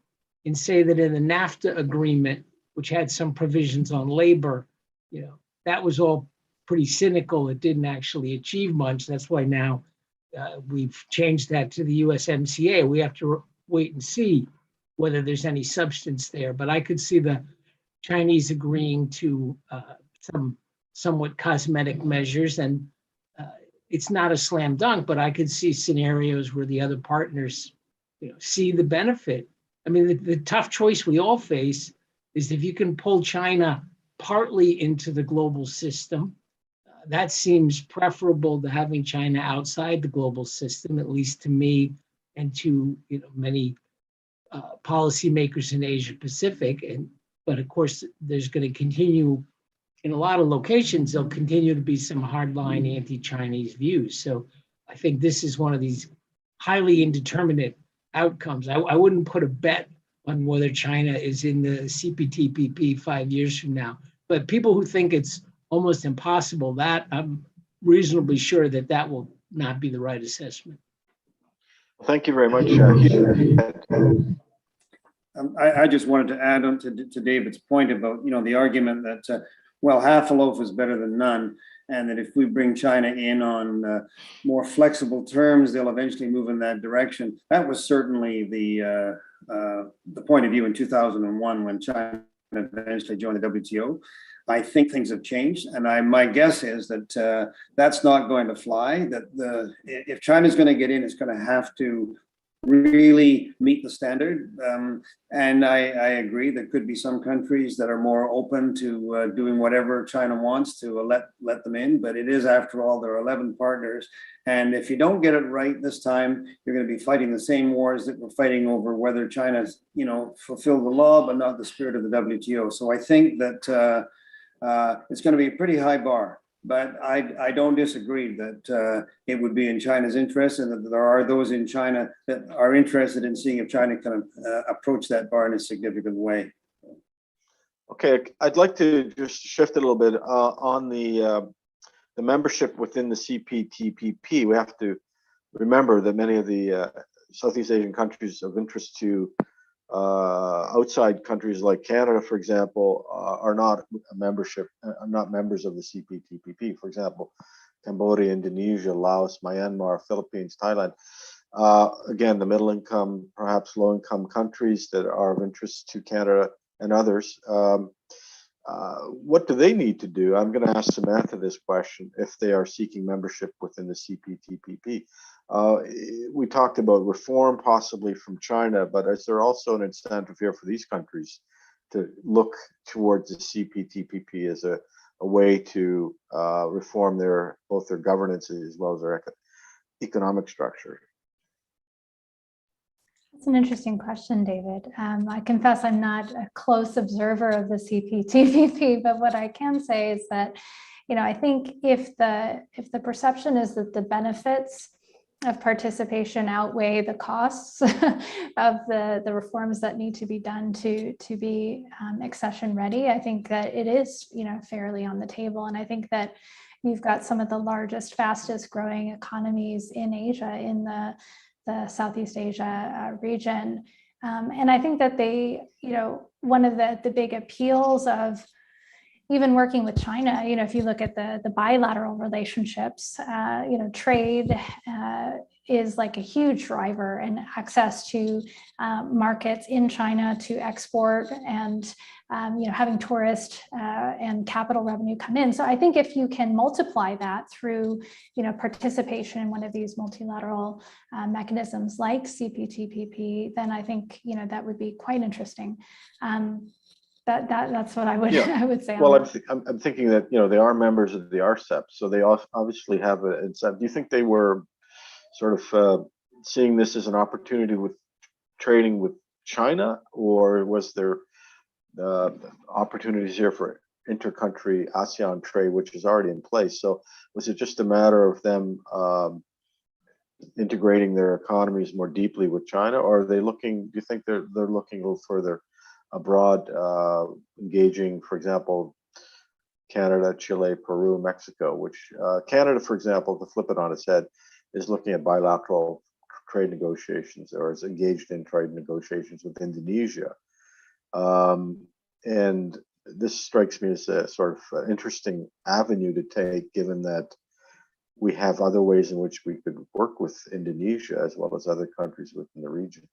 S4: and say that in the NAFTA agreement, which had some provisions on labor, that was all pretty cynical. It didn't actually achieve much. That's why now we've changed that to the USMCA. We have to wait and see whether there's any substance there. But I could see the Chinese agreeing to some somewhat cosmetic measures, and it's not a slam dunk, but I could see scenarios where the other partners see the benefit. I mean, the tough choice we all face is if you can pull China partly into the global system, that seems preferable to having China outside the global system, at least to me and to many policymakers in Asia Pacific. But of course, there's going to continue in a lot of locations. There'll continue to be some hardline anti-Chinese views. So I think this is one of these highly indeterminate outcomes. I wouldn't put a bet on whether China is in the CPTPP 5 years from now. But people who think it's almost impossible, that I'm reasonably sure that will not be the right assessment.
S2: Thank you very much.
S3: I just wanted to add on to David's point about, the argument that, well, half a loaf is better than none, and that if we bring China in on more flexible terms, they'll eventually move in that direction. That was certainly the point of view in 2001 when China eventually joined the WTO. I think things have changed, and my guess is that that's not going to fly. That if China's going to get in, it's going to have to really meet the standard. And I agree, there could be some countries that are more open to doing whatever China wants to let them in, but it is, after all, there are 11 partners. And if you don't get it right this time, you're going to be fighting the same wars that we're fighting over whether China's, fulfill the law, but not the spirit of the WTO. So I think that it's going to be a pretty high bar. But I don't disagree that it would be in China's interest, and that there are those in China that are interested in seeing if China can approach that bar in a significant way.
S2: Okay, I'd like to just shift a little bit on the membership within the CPTPP. We have to remember that many of the Southeast Asian countries of interest to outside countries like Canada, for example, are not members of the CPTPP. For example, Cambodia, Indonesia, Laos, Myanmar, Philippines, Thailand. Again, the middle income, perhaps low income countries that are of interest to Canada and others. What do they need to do? I'm going to ask Samantha this question if they are seeking membership within the CPTPP. We talked about reform possibly from China, but is there also an incentive here for these countries to look towards the CPTPP as a way to reform both their governance as well as their economic structure?
S6: That's an interesting question, David. I confess I'm not a close observer of the CPTPP, but what I can say is that, I think if the perception is that the benefits of participation outweigh the costs of the reforms that need to be done to be accession ready, I think that it is, fairly on the table. And I think that you've got some of the largest, fastest growing economies in Asia, in the Southeast Asia region. And I think that they, one of the big appeals of even working with China, if you look at the bilateral relationships, trade is like a huge driver, and access to markets in China to export, and having tourist and capital revenue come in. So I think if you can multiply that through participation in one of these multilateral mechanisms like CPTPP, then I think that would be quite interesting. That's what I would I would say.
S2: Well, I'm thinking that they are members of the RCEP, so they obviously have an incentive. Do you think they were sort of seeing this as an opportunity with trading with China, or was there opportunities here for inter-country ASEAN trade, which is already in place? So was it just a matter of them integrating their economies more deeply with China, or are they looking? Do you think they're looking a little further abroad, engaging, for example, Canada, Chile, Peru, Mexico, which Canada, for example, to flip it on its head, is looking at bilateral trade negotiations, or is engaged in trade negotiations with Indonesia. And this strikes me as a sort of interesting avenue to take, given that we have other ways in which we could work with Indonesia as well as other countries within the region.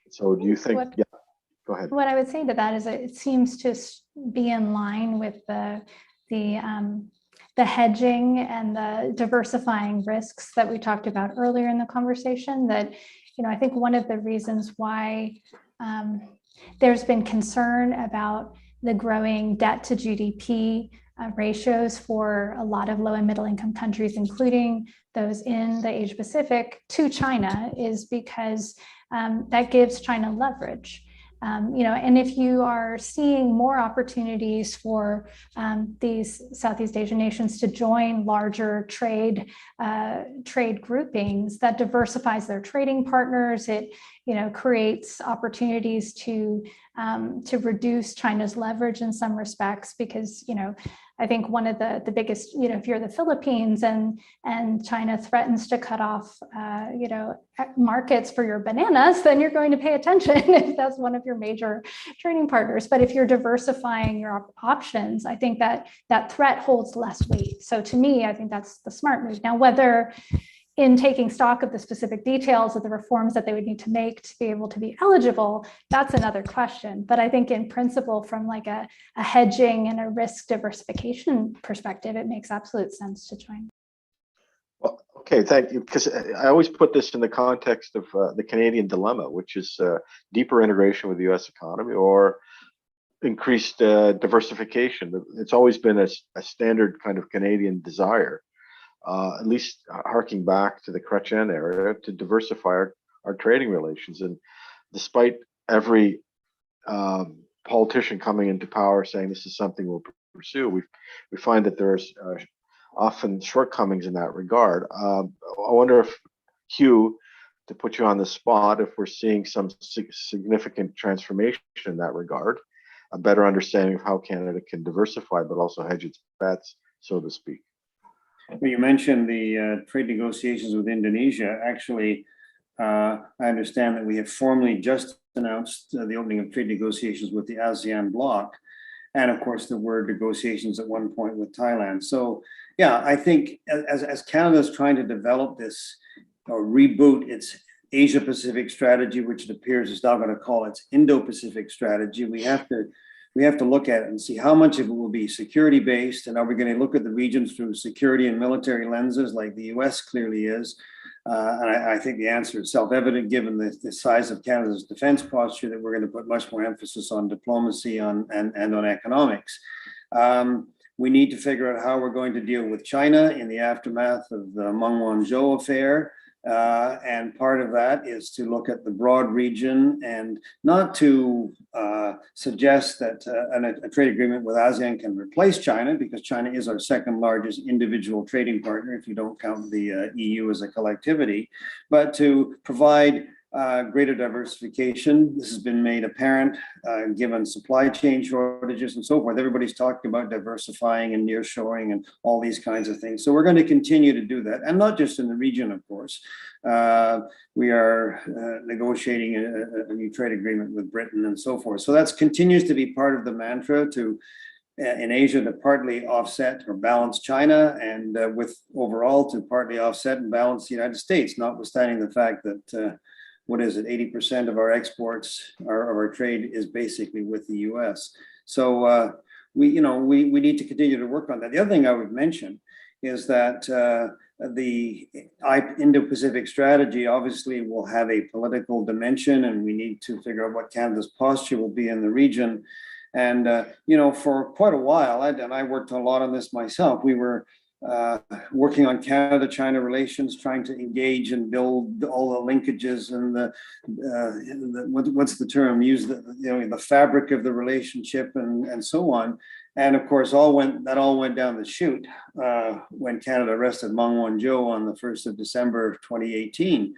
S2: So do you think, go ahead.
S6: What I would say to that is that it seems to be in line with the hedging and the diversifying risks that we talked about earlier in the conversation. That, I think one of the reasons why there's been concern about the growing debt to GDP ratios for a lot of low and middle income countries, including those in the Asia Pacific, to China, is because that gives China leverage. And if you are seeing more opportunities for these Southeast Asian nations to join larger trade groupings, that diversifies their trading partners. It creates opportunities to reduce China's leverage in some respects, because I think one of the biggest, if you're the Philippines and China threatens to cut off, markets for your bananas, then you're going to pay attention if that's one of your major trading partners. But if you're diversifying your options, I think that threat holds less weight. So to me, I think that's the smart move. Now, whether in taking stock of the specific details of the reforms that they would need to make to be able to be eligible, that's another question. But I think in principle, from like a hedging and a risk diversification perspective, it makes absolute sense to join.
S2: Well, okay, thank you. Because I always put this in the context of the Canadian dilemma, which is deeper integration with the U.S. economy or increased diversification. It's always been a standard kind of Canadian desire. At least harking back to the Chrétien era, to diversify our trading relations. And despite every politician coming into power saying this is something we'll pursue, we find that there's often shortcomings in that regard. I wonder if, Hugh, to put you on the spot, if we're seeing some significant transformation in that regard, a better understanding of how Canada can diversify, but also hedge its bets, so to speak.
S3: Well, you mentioned the trade negotiations with Indonesia. Actually, I understand that we have formally just announced the opening of trade negotiations with the ASEAN bloc. And of course, there were negotiations at one point with Thailand. So yeah, I think as Canada is trying to develop this or reboot its Asia-Pacific strategy, which it appears is now going to call its Indo-Pacific strategy, we have to look at it and see how much of it will be security-based, and are we going to look at the regions through security and military lenses like the US clearly is. And I think the answer is self-evident given the size of Canada's defense posture, that we're going to put much more emphasis on diplomacy and on economics. We need to figure out how we're going to deal with China in the aftermath of the Meng Wanzhou affair. And part of that is to look at the broad region and not to suggest that a trade agreement with ASEAN can replace China, because China is our second largest individual trading partner if you don't count the EU as a collectivity, but to provide greater diversification. This has been made apparent given supply chain shortages and so forth. Everybody's talking about diversifying and nearshoring and all these kinds of things. So we're going to continue to do that, and not just in the region, of course. We are negotiating a new trade agreement with Britain and so forth. So that continues to be part of the mantra to in Asia to partly offset or balance China, and with overall to partly offset and balance the United States, notwithstanding the fact that what is it, 80% of our exports, our trade is basically with the US. So we need to continue to work on that. The other thing I would mention is that the Indo-Pacific strategy obviously will have a political dimension, and we need to figure out what Canada's posture will be in the region. And for quite a while, and I worked a lot on this myself, we were working on Canada-China relations, trying to engage and build all the linkages and what's the term? Use the fabric of the relationship and so on. And of course, that all went down the chute when Canada arrested Meng Wanzhou on the 1st of December of 2018.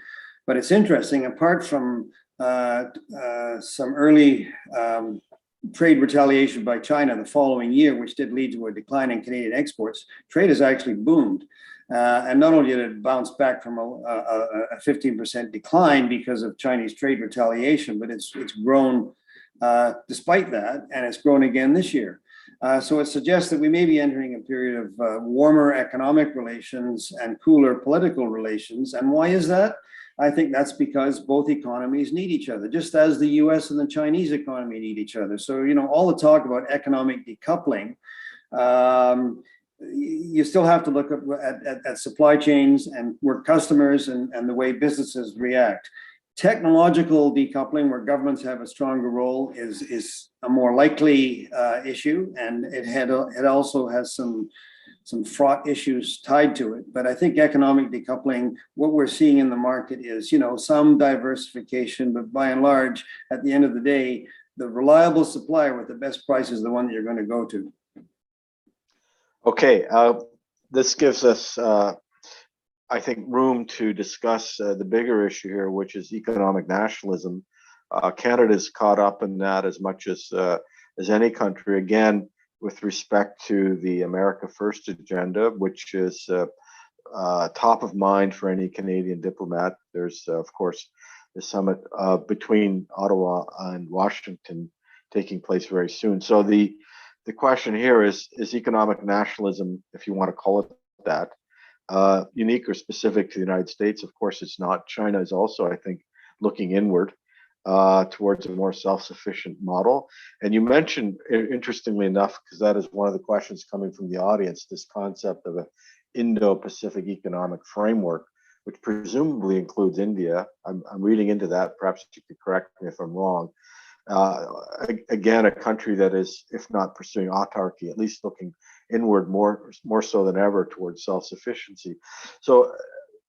S3: But it's interesting, apart from some early trade retaliation by China the following year, which did lead to a decline in Canadian exports, trade has actually boomed. And not only did it bounce back from a 15% decline because of Chinese trade retaliation, but it's grown despite that, and it's grown again this year. So it suggests that we may be entering a period of warmer economic relations and cooler political relations. And why is that? I think that's because both economies need each other, just as the US and the Chinese economy need each other. So, all the talk about economic decoupling, you still have to look at supply chains and where customers and the way businesses react. Technological decoupling, where governments have a stronger role, is a more likely issue, and it also has some fraught issues tied to it. But I think economic decoupling, what we're seeing in the market is, some diversification, but by and large, at the end of the day, the reliable supplier with the best price is the one that you're going to go to.
S2: Okay, this gives us, I think, room to discuss the bigger issue here, which is economic nationalism. Canada's caught up in that as much as any country. Again, with respect to the America First agenda, which is top of mind for any Canadian diplomat. There's, of course, the summit between Ottawa and Washington taking place very soon. So the question here is economic nationalism, if you want to call it that, unique or specific to the United States? Of course, it's not. China is also, I think, looking inward towards a more self-sufficient model. And you mentioned, interestingly enough, because that is one of the questions coming from the audience, this concept of an Indo-Pacific economic framework, which presumably includes India. I'm reading into that. Perhaps you could correct me if I'm wrong. Again, a country that is, if not pursuing autarky, at least looking inward more so than ever towards self-sufficiency. So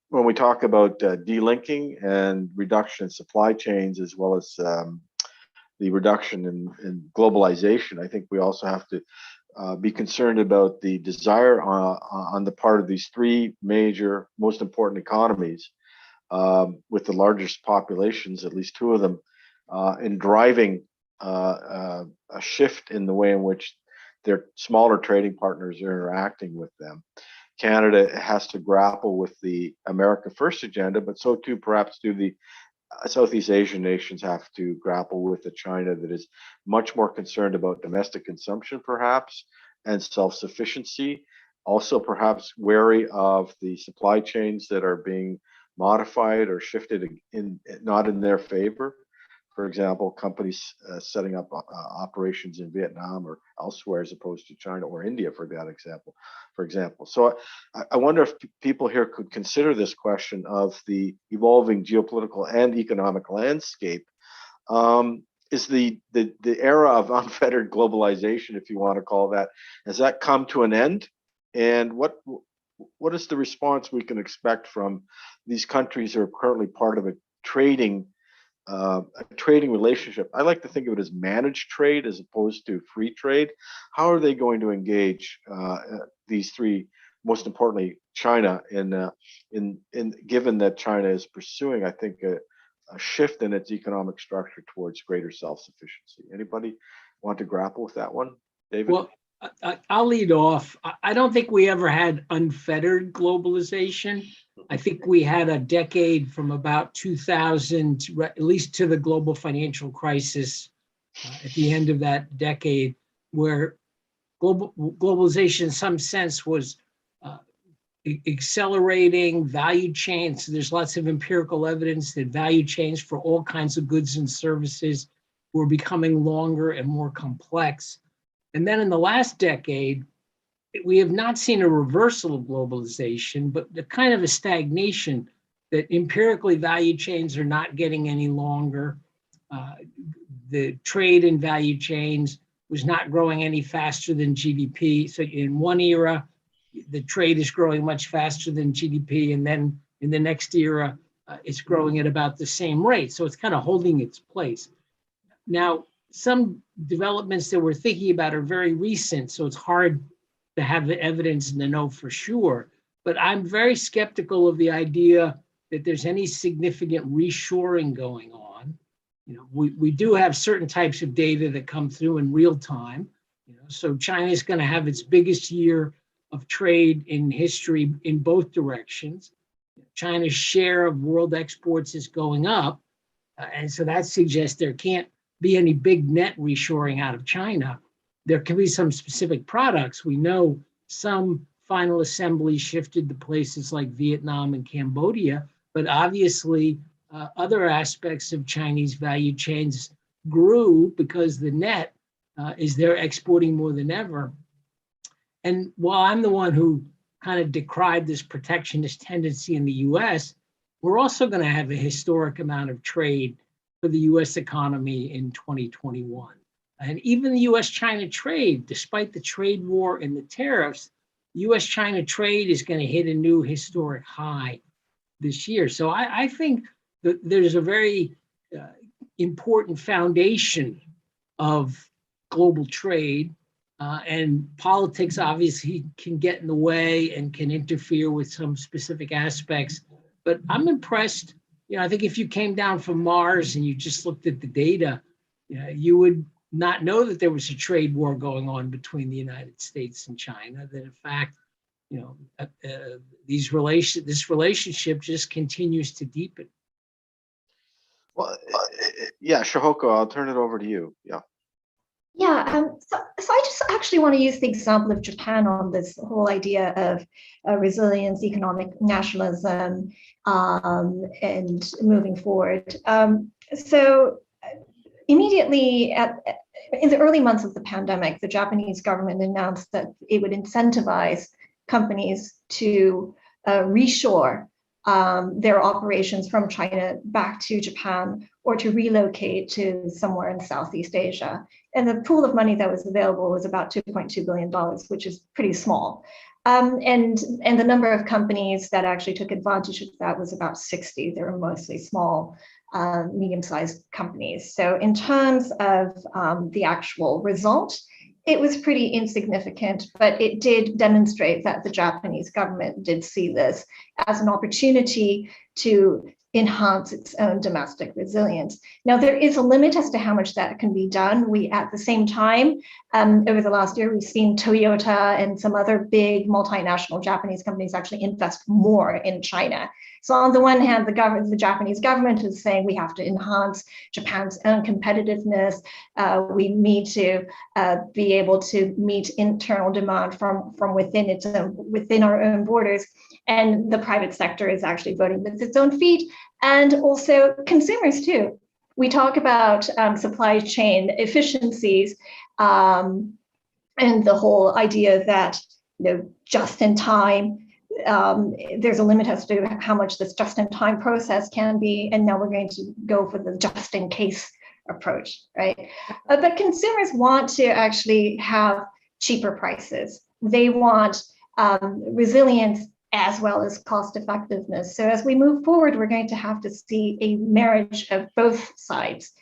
S2: when we talk about delinking and reduction in supply chains, as well as the reduction in globalization, I think we also have to be concerned about the desire on the part of these three major, most important economies with the largest populations, at least two of them, in driving a shift in the way in which their smaller trading partners are interacting with them. Canada has to grapple with the America First agenda, but so too perhaps do the Southeast Asian nations have to grapple with a China that is much more concerned about domestic consumption, perhaps, and self-sufficiency. Also, perhaps wary of the supply chains that are being modified or shifted not in their favor. For example, companies setting up operations in Vietnam or elsewhere as opposed to China or India, for that example. So I wonder if people here could consider this question of the evolving geopolitical and economic landscape. Is the era of unfettered globalization, if you want to call that, has that come to an end? And what is the response we can expect from these countries who are currently part of a trading relationship? I like to think of it as managed trade as opposed to free trade. How are they going to engage these three, most importantly, China, in given that China is pursuing, I think, a shift in its economic structure towards greater self-sufficiency? Anybody want to grapple with that one, David?
S4: Well, I'll lead off. I don't think we ever had unfettered globalization. I think we had a decade from about 2000, at least to the global financial crisis at the end of that decade, where globalization in some sense was accelerating value chains. So there's lots of empirical evidence that value chains for all kinds of goods and services were becoming longer and more complex. And then in the last decade, we have not seen a reversal of globalization, but the kind of a stagnation that empirically value chains are not getting any longer. The trade in value chains was not growing any faster than GDP. So in one era, the trade is growing much faster than GDP. And then in the next era, it's growing at about the same rate. So it's kind of holding its place. Now, some developments that we're thinking about are very recent, so it's hard to have the evidence and to know for sure. But I'm very skeptical of the idea that there's any significant reshoring going on. You know, we do have certain types of data that come through in real time. You know, so China is going to have its biggest year of trade in history in both directions. China's share of world exports is going up, and so that suggests there can't be any big net reshoring out of China. There can be some specific products. We know some final assembly shifted to places like Vietnam and Cambodia, but obviously other aspects of Chinese value chains grew because the net is they're exporting more than ever. And while I'm the one who kind of decried this protectionist tendency in the US, we're also going to have a historic amount of trade for the US economy in 2021. And even the US-China trade, despite the trade war and the tariffs, US-China trade is going to hit a new historic high this year. So I think that there's a very important foundation of global trade, and politics obviously can get in the way and can interfere with some specific aspects. But I'm impressed. You know, I think if you came down from Mars and you just looked at the data, you would not know that there was a trade war going on between the United States and China. That in fact, you know, this relationship just continues to deepen.
S2: Well, yeah, Shihoko, I'll turn it over to you. Yeah.
S5: Yeah, so I just actually want to use the example of Japan on this whole idea of resilience, economic nationalism, and moving forward. So immediately in the early months of the pandemic, the Japanese government announced that it would incentivize companies to reshore their operations from China back to Japan or to relocate to somewhere in Southeast Asia. And the pool of money that was available was about $2.2 billion, which is pretty small. And the number of companies that actually took advantage of that was about 60. They were mostly small, medium-sized companies. So in terms of the actual result, it was pretty insignificant, but it did demonstrate that the Japanese government did see this as an opportunity to enhance its own domestic resilience. Now, there is a limit as to how much that can be done. We, at the same time, over the last year, we've seen Toyota and some other big multinational Japanese companies actually invest more in China. So on the one hand, the Japanese government is saying we have to enhance Japan's own competitiveness. We need to be able to meet internal demand from within our own borders. And the private sector is actually voting with its own feet, and also consumers too. We talk about supply chain efficiencies and the whole idea that just in time. There's a limit as to how much this just-in-time process can be, and now we're going to go for the just-in-case approach, right? But consumers want to actually have cheaper prices. They want resilience as well as cost effectiveness. So as we move forward, we're going to have to see a marriage of both sides,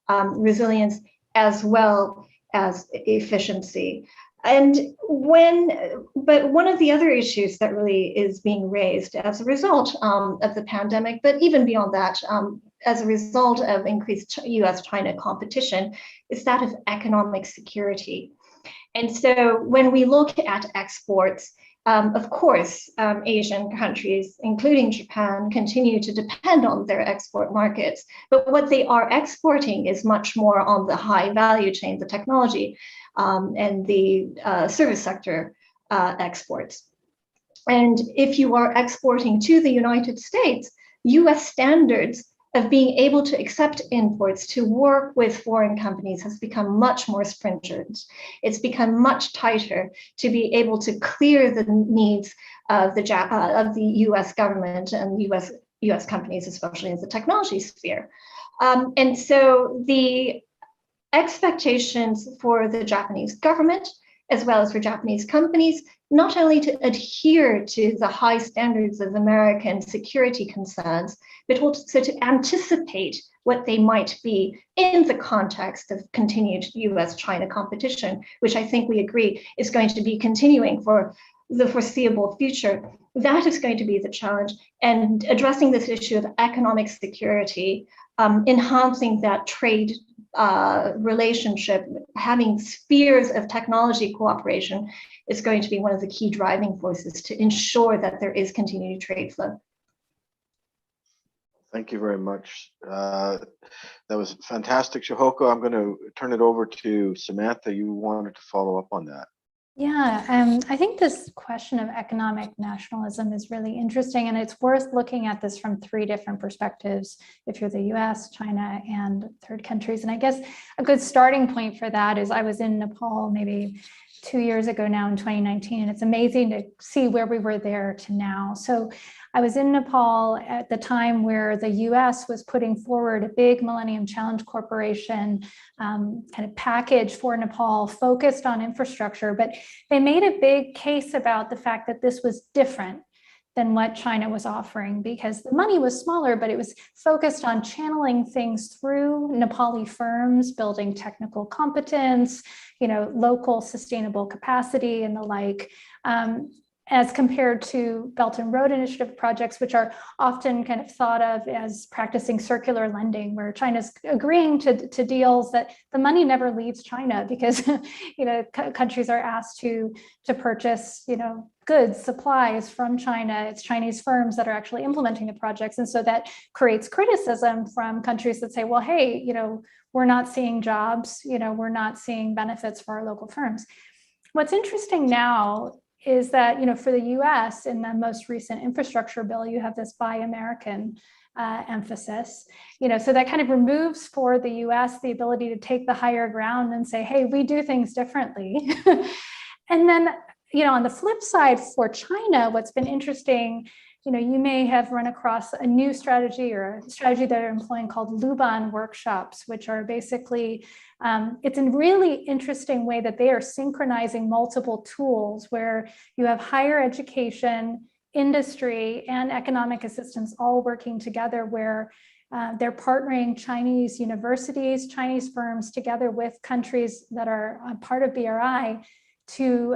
S5: resilience as well as efficiency. But one of the other issues that really is being raised as a result of the pandemic, but even beyond that, as a result of increased US-China competition, is that of economic security. And so when we look at exports, of course, Asian countries, including Japan, continue to depend on their export markets. But what they are exporting is much more on the high value chain, the technology, and the service sector exports. And if you are exporting to the United States, US standards of being able to accept imports to work with foreign companies has become much more stringent. It's become much tighter to be able to clear the needs of the US government and US companies, especially in the technology sphere. And so the expectations for the Japanese government, as well as for Japanese companies, not only to adhere to the high standards of American security concerns, but also to anticipate what they might be in the context of continued US-China competition, which I think we agree is going to be continuing for the foreseeable future. That is going to be the challenge. And addressing this issue of economic security, enhancing that trade relationship, having spheres of technology cooperation is going to be one of the key driving forces to ensure that there is continued trade flow.
S2: Thank you very much. That was fantastic, Shihoko. I'm going to turn it over to Samantha. You wanted to follow up on that.
S6: Yeah, I think this question of economic nationalism is really interesting, and it's worth looking at this from three different perspectives if you're the US, China, and third countries. And I guess a good starting point for that is I was in Nepal maybe 2 years ago now in 2019, and it's amazing to see where we were there to now. So I was in Nepal at the time where the US was putting forward a big Millennium Challenge Corporation kind of package for Nepal focused on infrastructure, but they made a big case about the fact that this was different than what China was offering because the money was smaller, but it was focused on channeling things through Nepali firms, building technical competence, local sustainable capacity and the like, as compared to Belt and Road Initiative projects, which are often kind of thought of as practicing circular lending, where China's agreeing to deals that the money never leaves China because countries are asked to purchase goods, supplies from China. It's Chinese firms that are actually implementing the projects, and so that creates criticism from countries that say, well, hey, we're not seeing jobs, we're not seeing benefits for our local firms. What's interesting now is that, for the US in the most recent infrastructure bill, you have this Buy American emphasis, so that kind of removes for the US the ability to take the higher ground and say, hey, we do things differently. And then, on the flip side for China, what's been interesting, you may have run across a new strategy or a strategy that are employing called Luban workshops, which are basically, it's a really interesting way that they are synchronizing multiple tools where you have higher education, industry, and economic assistance all working together, where they're partnering Chinese universities, Chinese firms together with countries that are part of BRI to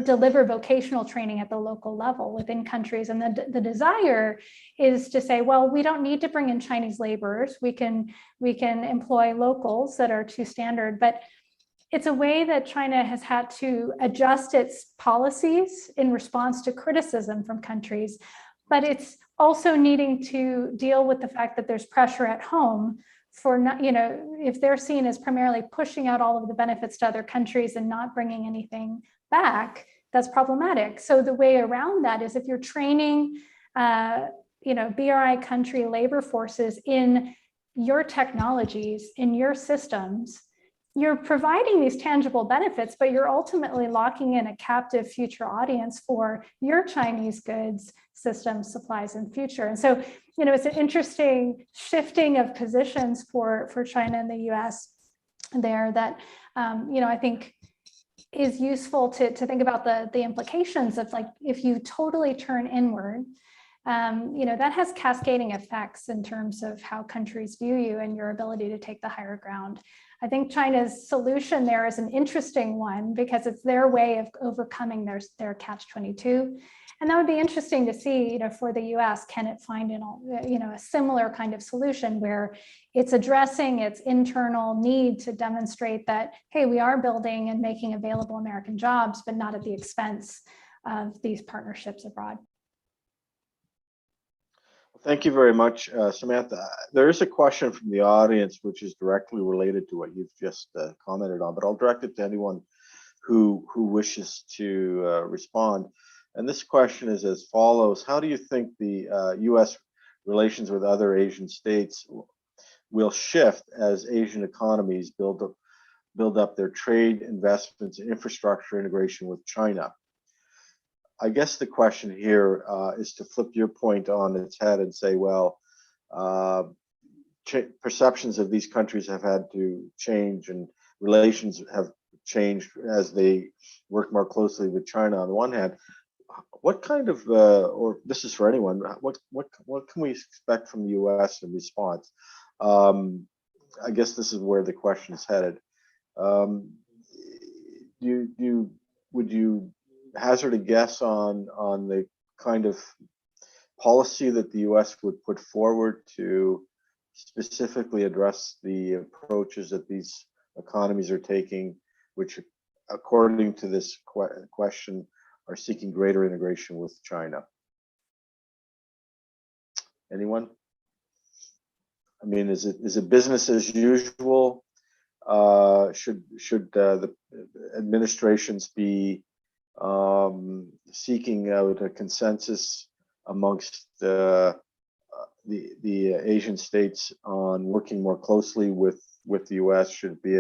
S6: deliver vocational training at the local level within countries. And the desire is to say, well, we don't need to bring in Chinese laborers. We can employ locals that are too standard. But it's a way that China has had to adjust its policies in response to criticism from countries. But it's also needing to deal with the fact that there's pressure at home for not, if they're seen as primarily pushing out all of the benefits to other countries and not bringing anything back, that's problematic. So the way around that is if you're training, BRI country labor forces in your technologies, in your systems, you're providing these tangible benefits, but you're ultimately locking in a captive future audience for your Chinese goods, systems, supplies, and future. And so, it's an interesting shifting of positions for China and the US there that, I think is useful to think about the implications of, like, if you totally turn inward, that has cascading effects in terms of how countries view you and your ability to take the higher ground. I think China's solution there is an interesting one because it's their way of overcoming their catch-22. And that would be interesting to see, for the US, can it find a similar kind of solution where it's addressing its internal need to demonstrate that, hey, we are building and making available American jobs, but not at the expense of these partnerships abroad.
S2: Thank you very much, Samantha. There is a question from the audience which is directly related to what you've just commented on, but I'll direct it to anyone who wishes to respond. And this question is as follows: how do you think the U.S. relations with other Asian states will shift as Asian economies build up their trade, investments, and infrastructure integration with China? I guess the question here is to flip your point on its head and say, well, perceptions of these countries have had to change and relations have changed as they work more closely with China on the one hand. What kind of, or this is for anyone, what can we expect from the US in response? I guess this is where the question is headed. Would you hazard a guess on the kind of policy that the US would put forward to specifically address the approaches that these economies are taking, which according to this question are seeking greater integration with China? Anyone? I mean, is it business as usual? Should the administrations be seeking out a consensus amongst the Asian states on working more closely with the US? Should it be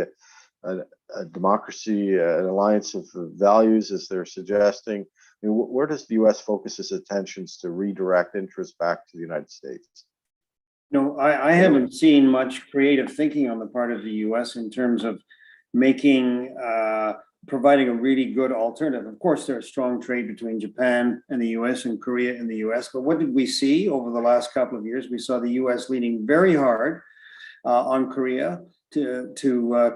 S2: a democracy, an alliance of values, as they're suggesting? I mean, where does the US focus its attentions to redirect interest back to the United States?
S3: I haven't seen much creative thinking on the part of the US in terms of providing a really good alternative. Of course, there's strong trade between Japan and the US and Korea and the US, but what did we see over the last couple of years? We saw the US leaning very hard on Korea to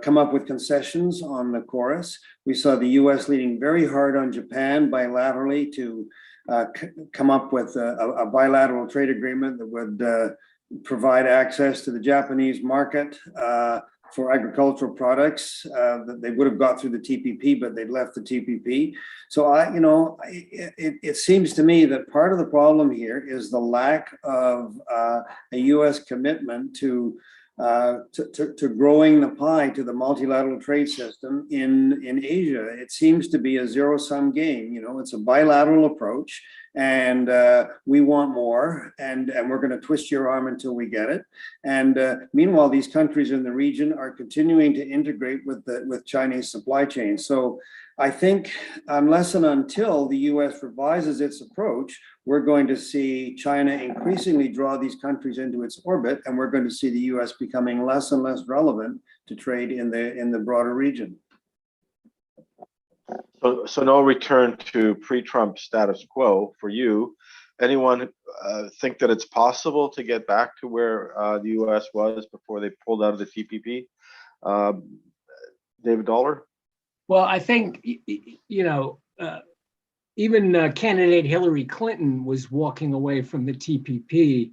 S3: come up with concessions on the chorus. We saw the US leaning very hard on Japan bilaterally to come up with a bilateral trade agreement that would provide access to the Japanese market for agricultural products that they would have got through the TPP, but they'd left the TPP. So it seems to me that part of the problem here is the lack of a US commitment to growing the pie to the multilateral trade system in Asia. It seems to be a zero-sum game. It's a bilateral approach, and we want more, and we're going to twist your arm until we get it. And meanwhile, these countries in the region are continuing to integrate with Chinese supply chains. So I think unless and until the US revises its approach, we're going to see China increasingly draw these countries into its orbit, and we're going to see the US becoming less and less relevant to trade in the broader region.
S2: So no return to pre-Trump status quo for you. Anyone think that it's possible to get back to where the US was before they pulled out of the TPP? David Dollar?
S4: Well, I think, even candidate Hillary Clinton was walking away from the TPP.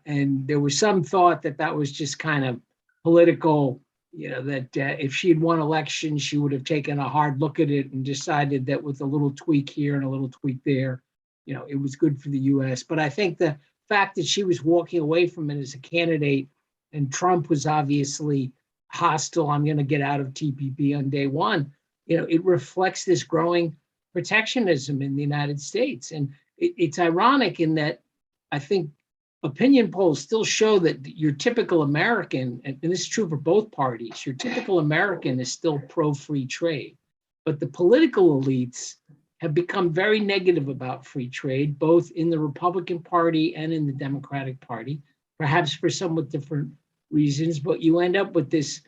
S4: And there was some thought that that was just kind of political, that if she had won elections, she would have taken a hard look at it and decided that with a little tweak here and a little tweak there, it was good for the US. But I think the fact that she was walking away from it as a candidate, and Trump was obviously hostile, I'm going to get out of TPP on day one, it reflects this growing protectionism in the United States. And it's ironic in that I think opinion polls still show that your typical American, and this is true for both parties, your typical American is still pro-free trade. But the political elites have become very negative about free trade, both in the Republican Party and in the Democratic Party, perhaps for somewhat different reasons, but you end up with this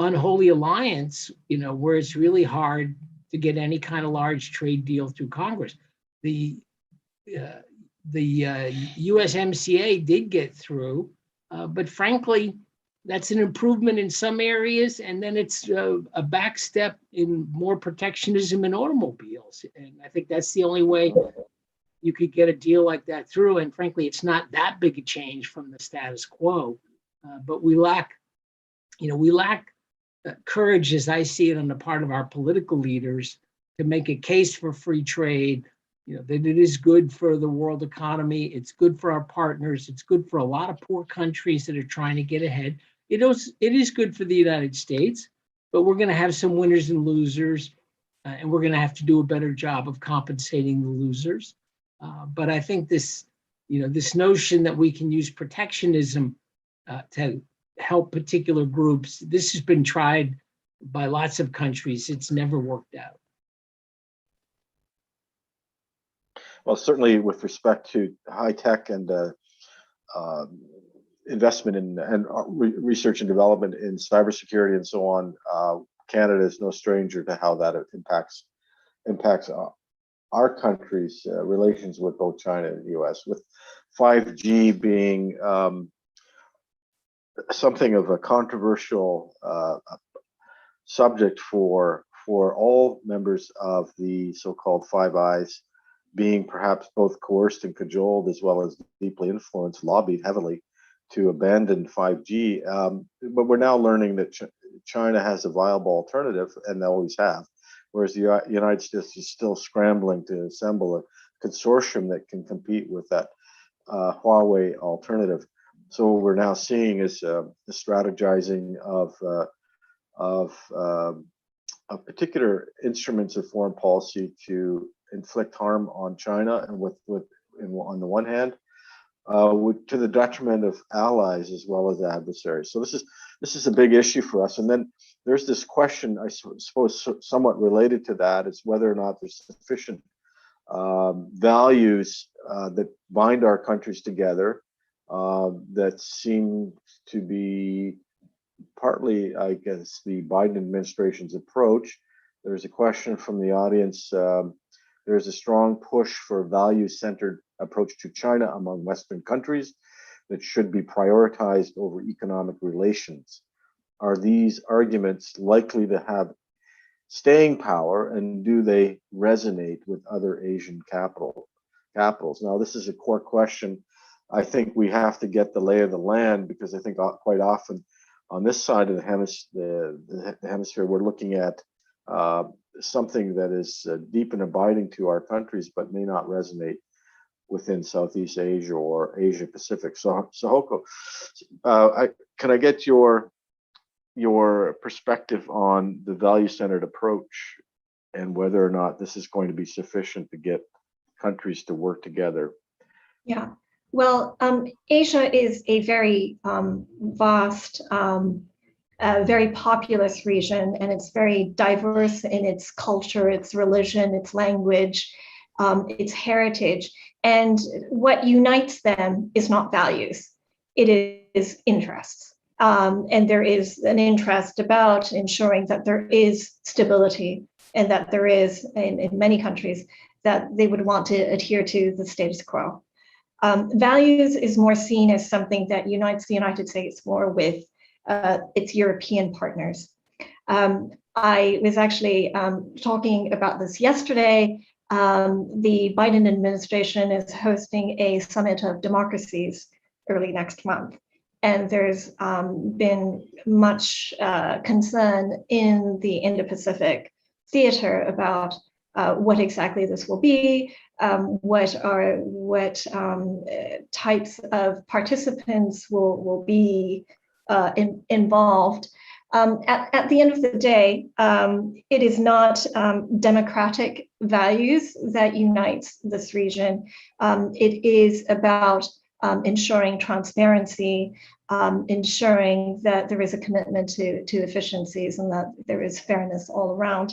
S4: unholy alliance, where it's really hard to get any kind of large trade deal through Congress. The USMCA did get through, but frankly, that's an improvement in some areas, and then it's a back step in more protectionism in automobiles. And I think that's the only way you could get a deal like that through. And frankly, it's not that big a change from the status quo, but we lack courage, as I see it, on the part of our political leaders to make a case for free trade, that it is good for the world economy, it's good for our partners, it's good for a lot of poor countries that are trying to get ahead. It is good for the United States, but we're going to have some winners and losers, and we're going to have to do a better job of compensating the losers. But I think this notion that we can use protectionism to help particular groups, this has been tried by lots of countries. It's never worked out.
S2: Well, certainly with respect to high tech and investment in and research and development in cybersecurity and so on, Canada is no stranger to how that impacts our country's relations with both China and the US, with 5G being something of a controversial subject for all members of the so-called Five Eyes, being perhaps both coerced and cajoled, as well as deeply influenced, lobbied heavily to abandon 5G. But we're now learning that China has a viable alternative, and they always have, whereas the United States is still scrambling to assemble a consortium that can compete with that Huawei alternative. So what we're now seeing is the strategizing of particular instruments of foreign policy to inflict harm on China, and on the one hand, to the detriment of allies as well as adversaries. So this is a big issue for us. And then there's this question, I suppose, somewhat related to that, is whether or not there's sufficient values that bind our countries together, that seem to be partly, I guess, the Biden administration's approach. There's a question from the audience. There's a strong push for a value-centered approach to China among Western countries that should be prioritized over economic relations. Are these arguments likely to have staying power, and do they resonate with other Asian capitals? Now, this is a core question. I think we have to get the lay of the land, because I think quite often on this side of the hemisphere, we're looking at something that is deep and abiding to our countries, but may not resonate within Southeast Asia or Asia Pacific. So Hoko, can I get your perspective on the value-centered approach and whether or not this is going to be sufficient to get countries to work together?
S5: Yeah, well, Asia is a very vast, very populous region, and it's very diverse in its culture, its religion, its language, its heritage. And what unites them is not values, it is interests. And there is an interest about ensuring that there is stability, and that there is, in many countries, that they would want to adhere to the status quo. Values is more seen as something that unites the United States more with its European partners. I was actually talking about this yesterday. The Biden administration is hosting a summit of democracies early next month. And there's been much concern in the Indo-Pacific theater about what exactly this will be, what types of participants will be involved. At the end of the day, it is not democratic values that unites this region. It is about ensuring transparency, ensuring that there is a commitment to efficiencies and that there is fairness all around.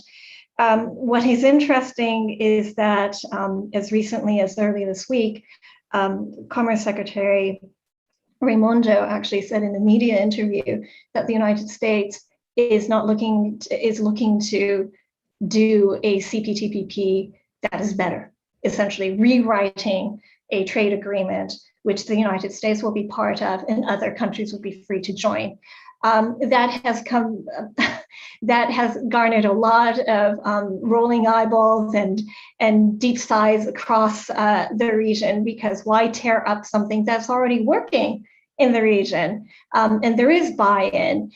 S5: What is interesting is that as recently as early this week, Commerce Secretary Raimondo actually said in a media interview that the United States is looking to do a CPTPP that is better, essentially rewriting a trade agreement which the United States will be part of and other countries will be free to join. That has garnered a lot of rolling eyeballs and deep sighs across the region, because why tear up something that's already working in the region? And there is buy-in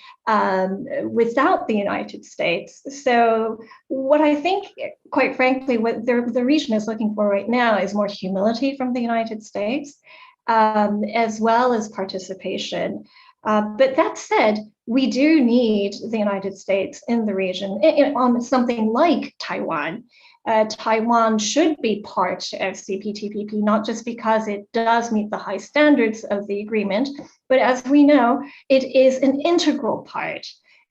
S5: without the United States. So what I think, quite frankly, what the region is looking for right now is more humility from the United States, as well as participation. But that said, we do need the United States in the region on something like Taiwan. Taiwan should be part of CPTPP, not just because it does meet the high standards of the agreement, but as we know, it is an integral part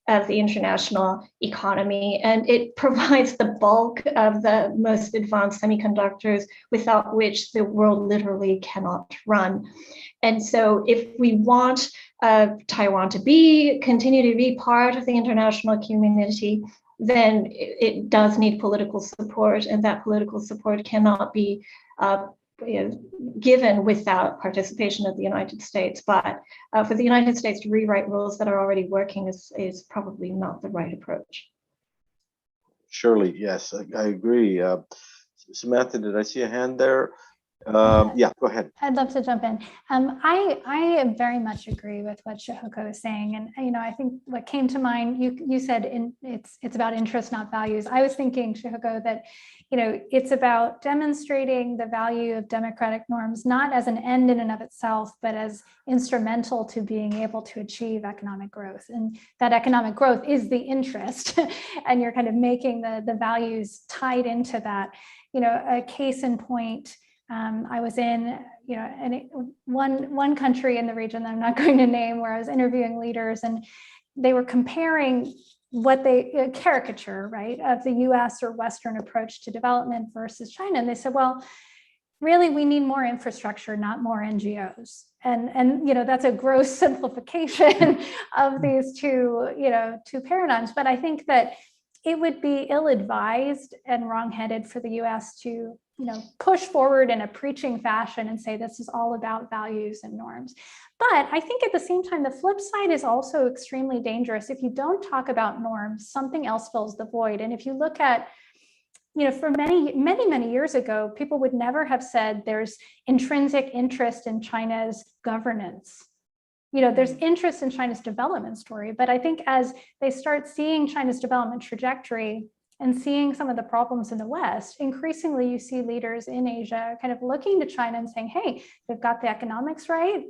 S5: of the international economy, and it provides the bulk of the most advanced semiconductors without which the world literally cannot run. And so if we want Taiwan to continue to be part of the international community, then it does need political support, and that political support cannot be given without participation of the United States. But for the United States to rewrite rules that are already working is probably not the right approach.
S2: Surely, yes, I agree. Samantha, did I see a hand there? Yeah, go ahead.
S6: I'd love to jump in. I very much agree with what Chihoko is saying, and I think what came to mind, you said it's about interest, not values. I was thinking, Chihoko, that it's about demonstrating the value of democratic norms, not as an end in and of itself, but as instrumental to being able to achieve economic growth. And that economic growth is the interest, and you're kind of making the values tied into that. A case in point. I was in, one country in the region that I'm not going to name, where I was interviewing leaders, and they were comparing what they caricature, right, of the U.S. or Western approach to development versus China. And they said, well, really, we need more infrastructure, not more NGOs. And that's a gross simplification of these two paradigms. But I think that it would be ill-advised and wrong-headed for the U.S. to push forward in a preaching fashion and say this is all about values and norms. But I think at the same time, the flip side is also extremely dangerous. If you don't talk about norms, something else fills the void. And if you look at, for many years ago, people would never have said there's intrinsic interest in China's governance. There's interest in China's development story, but I think as they start seeing China's development trajectory and seeing some of the problems in the West, increasingly you see leaders in Asia kind of looking to China and saying, hey, they've got the economics right.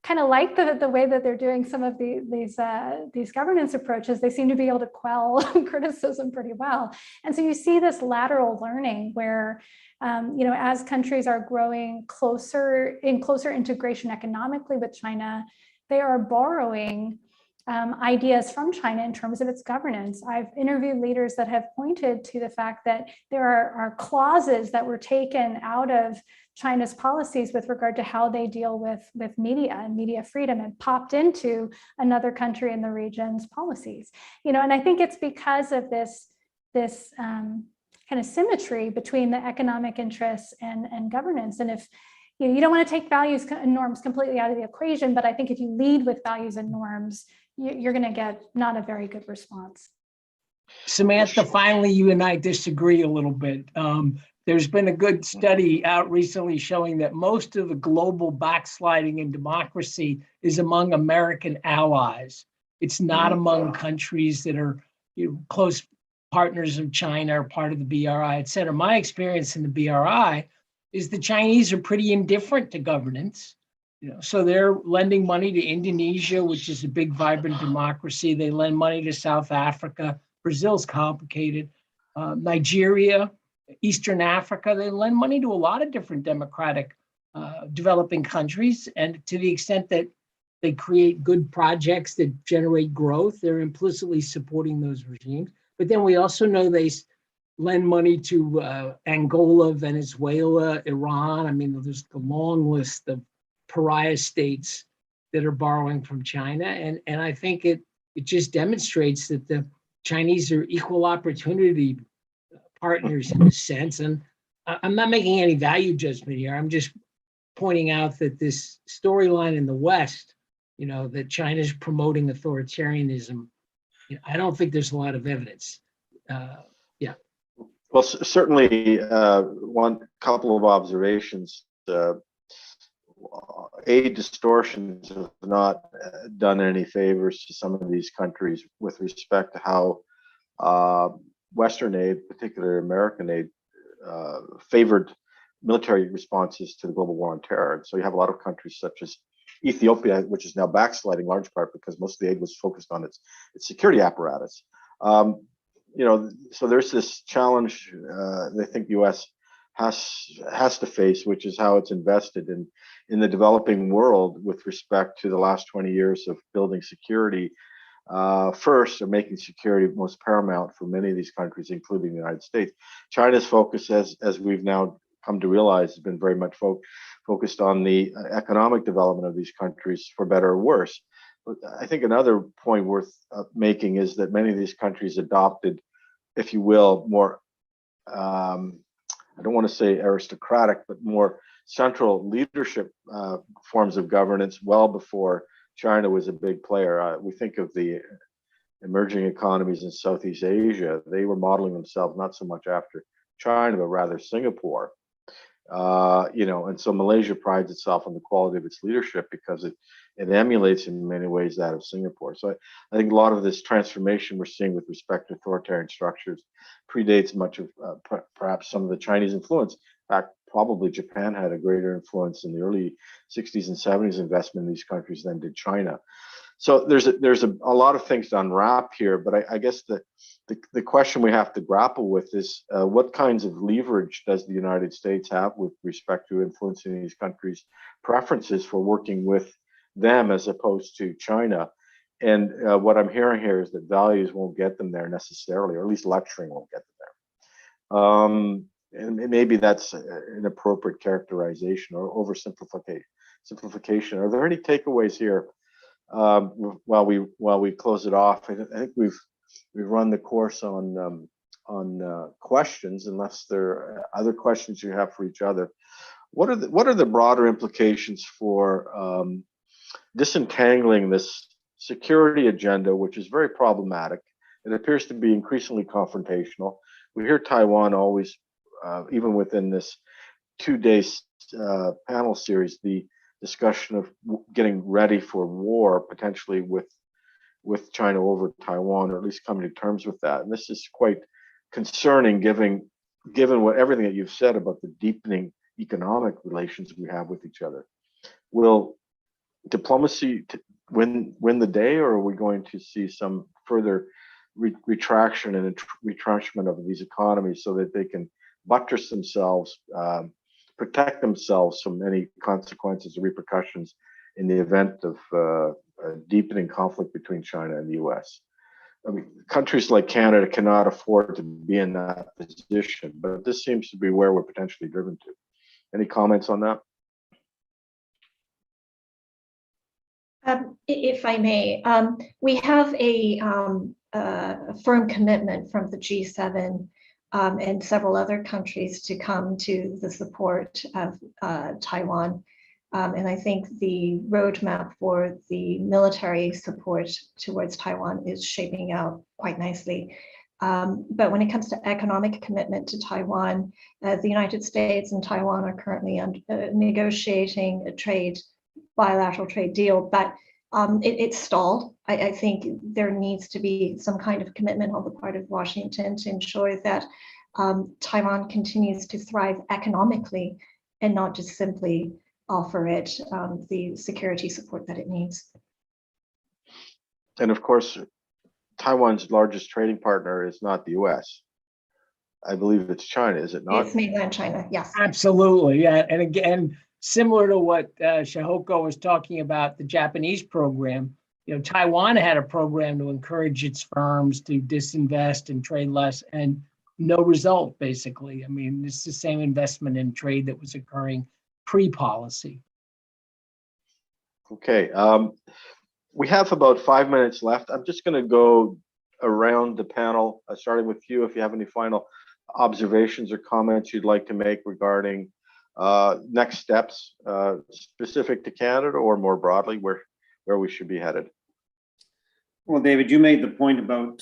S6: Kind of like the way that they're doing some of these governance approaches, they seem to be able to quell criticism pretty well. And so you see this lateral learning where, as countries are growing closer integration economically with China, they are borrowing ideas from China in terms of its governance. I've interviewed leaders that have pointed to the fact that there are clauses that were taken out of China's policies with regard to how they deal with media and media freedom and popped into another country in the region's policies. And I think it's because of this kind of symmetry between the economic interests and governance. And if you don't want to take values and norms completely out of the equation, but I think if you lead with values and norms, you're going to get not a very good response.
S4: Samantha, finally, you and I disagree a little bit. There's been a good study out recently showing that most of the global backsliding in democracy is among American allies. It's not among countries that are close partners of China or part of the BRI, et cetera. My experience in the BRI is the Chinese are pretty indifferent to governance. So they're lending money to Indonesia, which is a big, vibrant democracy. They lend money to South Africa. Brazil's complicated. Nigeria, Eastern Africa, they lend money to a lot of different democratic developing countries. And to the extent that they create good projects that generate growth, they're implicitly supporting those regimes. But then we also know they lend money to Angola, Venezuela, Iran. I mean, there's the long list of pariah states that are borrowing from China. And I think it just demonstrates that the Chinese are equal opportunity partners in a sense. And I'm not making any value judgment here. I'm just pointing out that this storyline in the West, that China's promoting authoritarianism, I don't think there's a lot of evidence.
S2: Well, certainly one couple of observations. Aid distortions have not done any favors to some of these countries with respect to how Western aid, particularly American aid, favored military responses to the global war on terror. And so you have a lot of countries such as Ethiopia, which is now backsliding large part because most of the aid was focused on its security apparatus. So there's this challenge I think the U.S. has to face, which is how it's invested in the developing world with respect to the last 20 years of building security first, or making security most paramount for many of these countries, including the United States. China's focus, as we've now come to realize, has been very much focused on the economic development of these countries, for better or worse. But I think another point worth making is that many of these countries adopted, if you will, more, I don't want to say aristocratic, but more central leadership forms of governance well before China was a big player. We think of the emerging economies in Southeast Asia. They were modeling themselves not so much after China, but rather Singapore. And so Malaysia prides itself on the quality of its leadership because it emulates in many ways that of Singapore. So I think a lot of this transformation we're seeing with respect to authoritarian structures predates much of perhaps some of the Chinese influence. In fact, probably Japan had a greater influence in the early 60s and 70s investment in these countries than did China. So there's a lot of things to unwrap here, but I guess the question we have to grapple with is what kinds of leverage does the United States have with respect to influencing these countries' preferences for working with them as opposed to China? And what I'm hearing here is that values won't get them there necessarily, or at least lecturing won't get them there. And maybe that's an appropriate characterization or oversimplification. Are there any takeaways here while we close it off? I think we've run the course on questions, unless there are other questions you have for each other. What are the broader implications for disentangling this security agenda, which is very problematic? It appears to be increasingly confrontational. We hear Taiwan always, even within this 2-day panel series, the discussion of getting ready for war potentially with China over Taiwan, or at least coming to terms with that. And this is quite concerning, given everything that you've said about the deepening economic relations we have with each other. Will diplomacy win the day, or are we going to see some further retraction and retrenchment of these economies so that they can buttress themselves, protect themselves from any consequences or repercussions in the event of a deepening conflict between China and the US? I mean, countries like Canada cannot afford to be in that position, but this seems to be where we're potentially driven to. Any comments on that?
S5: If I may, we have a firm commitment from the G7 and several other countries to come to the support of Taiwan. And I think the roadmap for the military support towards Taiwan is shaping out quite nicely. But when it comes to economic commitment to Taiwan, the United States and Taiwan are currently negotiating a bilateral trade deal, but it's stalled. I think there needs to be some kind of commitment on the part of Washington to ensure that Taiwan continues to thrive economically and not just simply offer it the security support that it needs.
S2: And of course, Taiwan's largest trading partner is not the US. I believe it's China, is it not?
S5: It's mainland China, yes.
S4: Absolutely, yeah. And again, similar to what Shihoko was talking about, the Japanese program, Taiwan had a program to encourage its firms to disinvest and trade less, and no result, basically. I mean, it's the same investment in trade that was occurring pre-policy.
S2: Okay, we have about 5 minutes left. I'm just going to go around the panel, starting with you, if you have any final observations or comments you'd like to make regarding next steps, specific to Canada or more broadly, where we should be headed.
S3: Well, David, you made the point about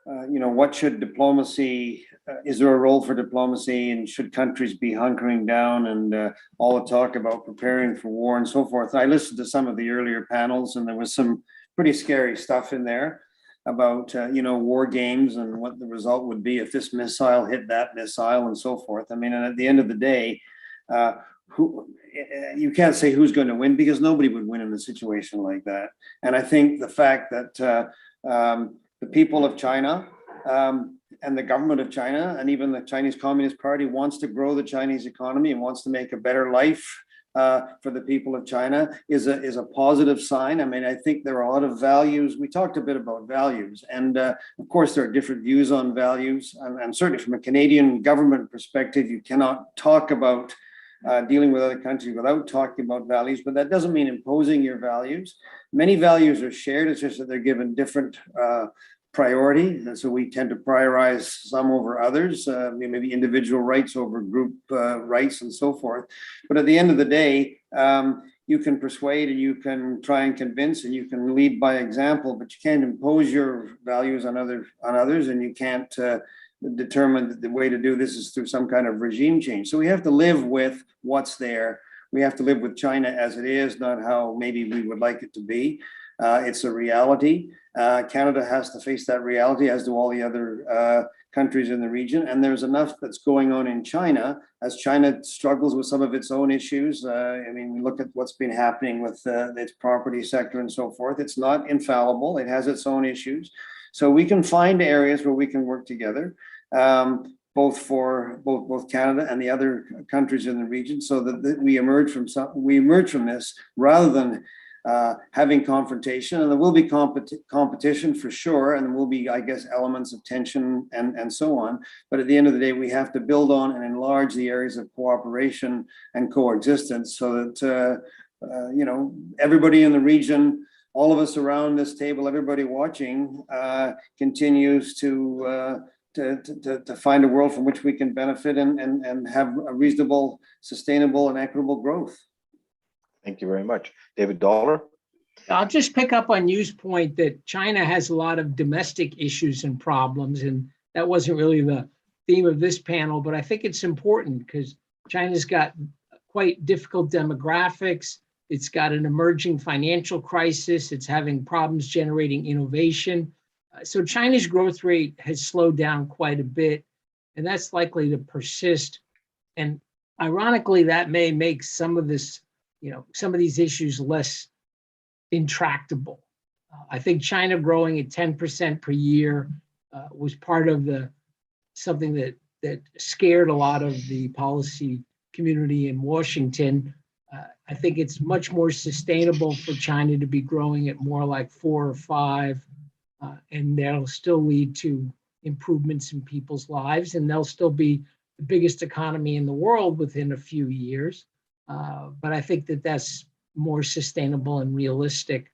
S3: what should diplomacy, is there a role for diplomacy, and should countries be hunkering down, and all the talk about preparing for war and so forth. I listened to some of the earlier panels, and there was some pretty scary stuff in there about war games and what the result would be if this missile hit that missile and so forth. I mean, and at the end of the day, you can't say who's going to win, because nobody would win in a situation like that. And I think the fact that the people of China and the government of China and even the Chinese Communist Party wants to grow the Chinese economy and wants to make a better life for the people of China is a positive sign. I mean, I think there are a lot of values. We talked a bit about values, and of course there are different views on values. And certainly from a Canadian government perspective, you cannot talk about dealing with other countries without talking about values, but that doesn't mean imposing your values. Many values are shared, it's just that they're given different priority. And so we tend to prioritize some over others, maybe individual rights over group rights and so forth. But at the end of the day, you can persuade and you can try and convince and you can lead by example, but you can't impose your values on others, and you can't determine that the way to do this is through some kind of regime change. So we have to live with what's there. We have to live with China as it is, not how maybe we would like it to be. It's a reality. Canada has to face that reality, as do all the other countries in the region. And there's enough that's going on in China as China struggles with some of its own issues. I mean, we look at what's been happening with its property sector and so forth. It's not infallible. It has its own issues. So we can find areas where we can work together, both for both Canada and the other countries in the region, so that we emerge from this rather than having confrontation. And there will be competition for sure, and there will be, I guess, elements of tension and so on. But at the end of the day, we have to build on and enlarge the areas of cooperation and coexistence, so that everybody in the region, all of us around this table, everybody watching, continues to find a world from which we can benefit and have a reasonable, sustainable, and equitable growth.
S2: Thank you very much. David Dollar?
S4: I'll just pick up on Yu's point that China has a lot of domestic issues and problems, and that wasn't really the theme of this panel, but I think it's important because China's got quite difficult demographics. It's got an emerging financial crisis. It's having problems generating innovation. So China's growth rate has slowed down quite a bit, and that's likely to persist. And ironically, that may make some of this, some of these issues less intractable. I think China growing at 10% per year was part of something that scared a lot of the policy community in Washington. I think it's much more sustainable for China to be growing at more like 4 or 5, and that'll still lead to improvements in people's lives, and they'll still be the biggest economy in the world within a few years. But I think that that's more sustainable and realistic.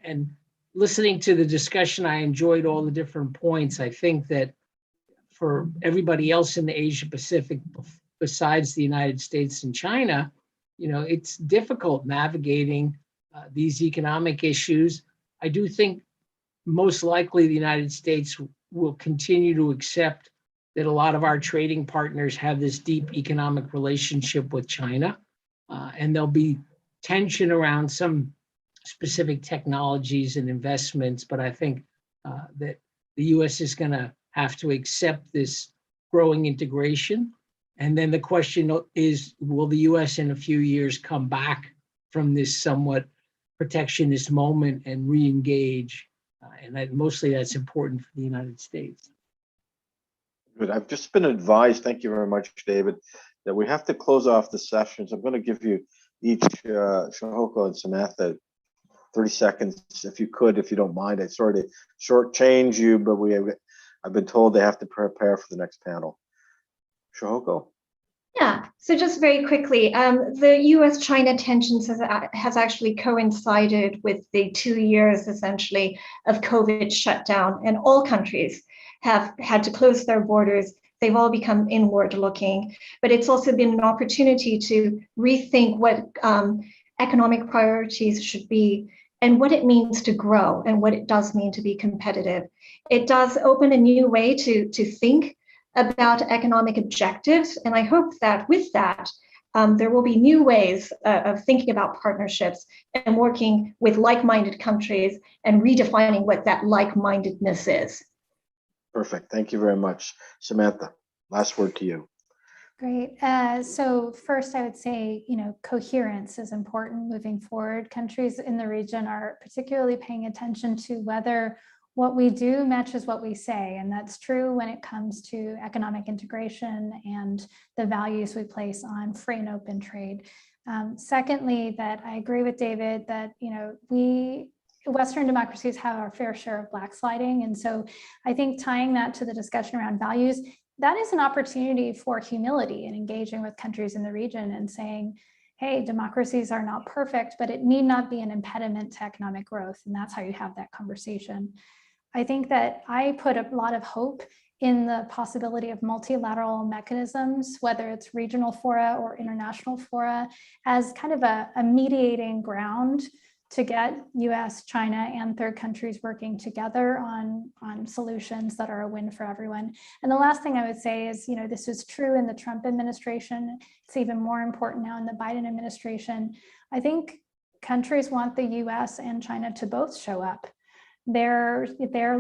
S4: And listening to the discussion, I enjoyed all the different points. I think that for everybody else in the Asia Pacific, besides the United States and China, it's difficult navigating these economic issues. I do think most likely the United States will continue to accept that a lot of our trading partners have this deep economic relationship with China, and there'll be tension around some specific technologies and investments, but I think that the US is going to have to accept this growing integration. And then the question is, will the US in a few years come back from this somewhat protectionist moment and re-engage? And mostly that's important for the United States.
S2: Good. I've just been advised, thank you very much, David, that we have to close off the sessions. I'm going to give you each, Shohoko and Samantha, 30 seconds, if you could, if you don't mind. I sort of shortchange you, but I've been told they have to prepare for the next panel. Shohoko?
S5: Yeah, so just very quickly, the US-China tensions has actually coincided with the 2 years, essentially, of COVID shutdown, and all countries have had to close their borders. They've all become inward looking, but it's also been an opportunity to rethink what economic priorities should be and what it means to grow and what it does mean to be competitive. It does open a new way to think about economic objectives. And I hope that with that, there will be new ways of thinking about partnerships and working with like-minded countries and redefining what that like-mindedness is.
S2: Perfect. Thank you very much. Samantha, last word to you.
S6: Great. So first, I would say, coherence is important moving forward. Countries in the region are particularly paying attention to whether what we do matches what we say. And that's true when it comes to economic integration and the values we place on free and open trade. Secondly, that I agree with David that, Western democracies have our fair share of backsliding. And so I think tying that to the discussion around values, that is an opportunity for humility and engaging with countries in the region and saying, hey, democracies are not perfect, but it need not be an impediment to economic growth. And that's how you have that conversation. I think that I put a lot of hope in the possibility of multilateral mechanisms, whether it's regional fora or international fora, as kind of a mediating ground to get US, China, and third countries working together on solutions that are a win for everyone. And the last thing I would say is, this was true in the Trump administration. It's even more important now in the Biden administration. I think countries want the US and China to both show up. Their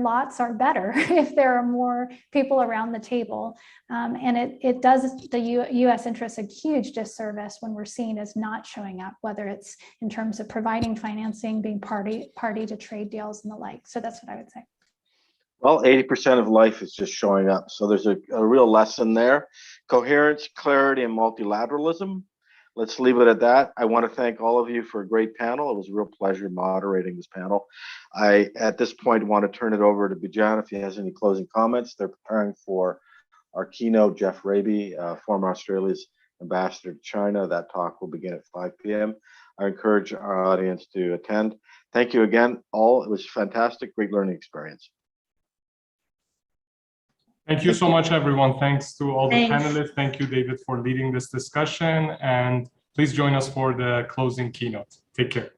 S6: lots are better if there are more people around the table. And it does the US interests a huge disservice when we're seen as not showing up, whether it's in terms of providing financing, being party to trade deals and the like. So that's what I would say.
S2: Well, 80% of life is just showing up. So there's a real lesson there. Coherence, clarity, and multilateralism. Let's leave it at that. I want to thank all of you for a great panel. It was a real pleasure moderating this panel. I, at this point, want to turn it over to Bijan if he has any closing comments. They're preparing for our keynote, Jeff Raby, former Australia's ambassador to China. That talk will begin at 5 p.m. I encourage our audience to attend. Thank you again, all. It was fantastic, great learning experience.
S1: Thank you so much, everyone. Thanks to all the
S5: Thanks.
S1: panelists. Thank you, David, for leading this discussion. And please join us for the closing keynote. Take care.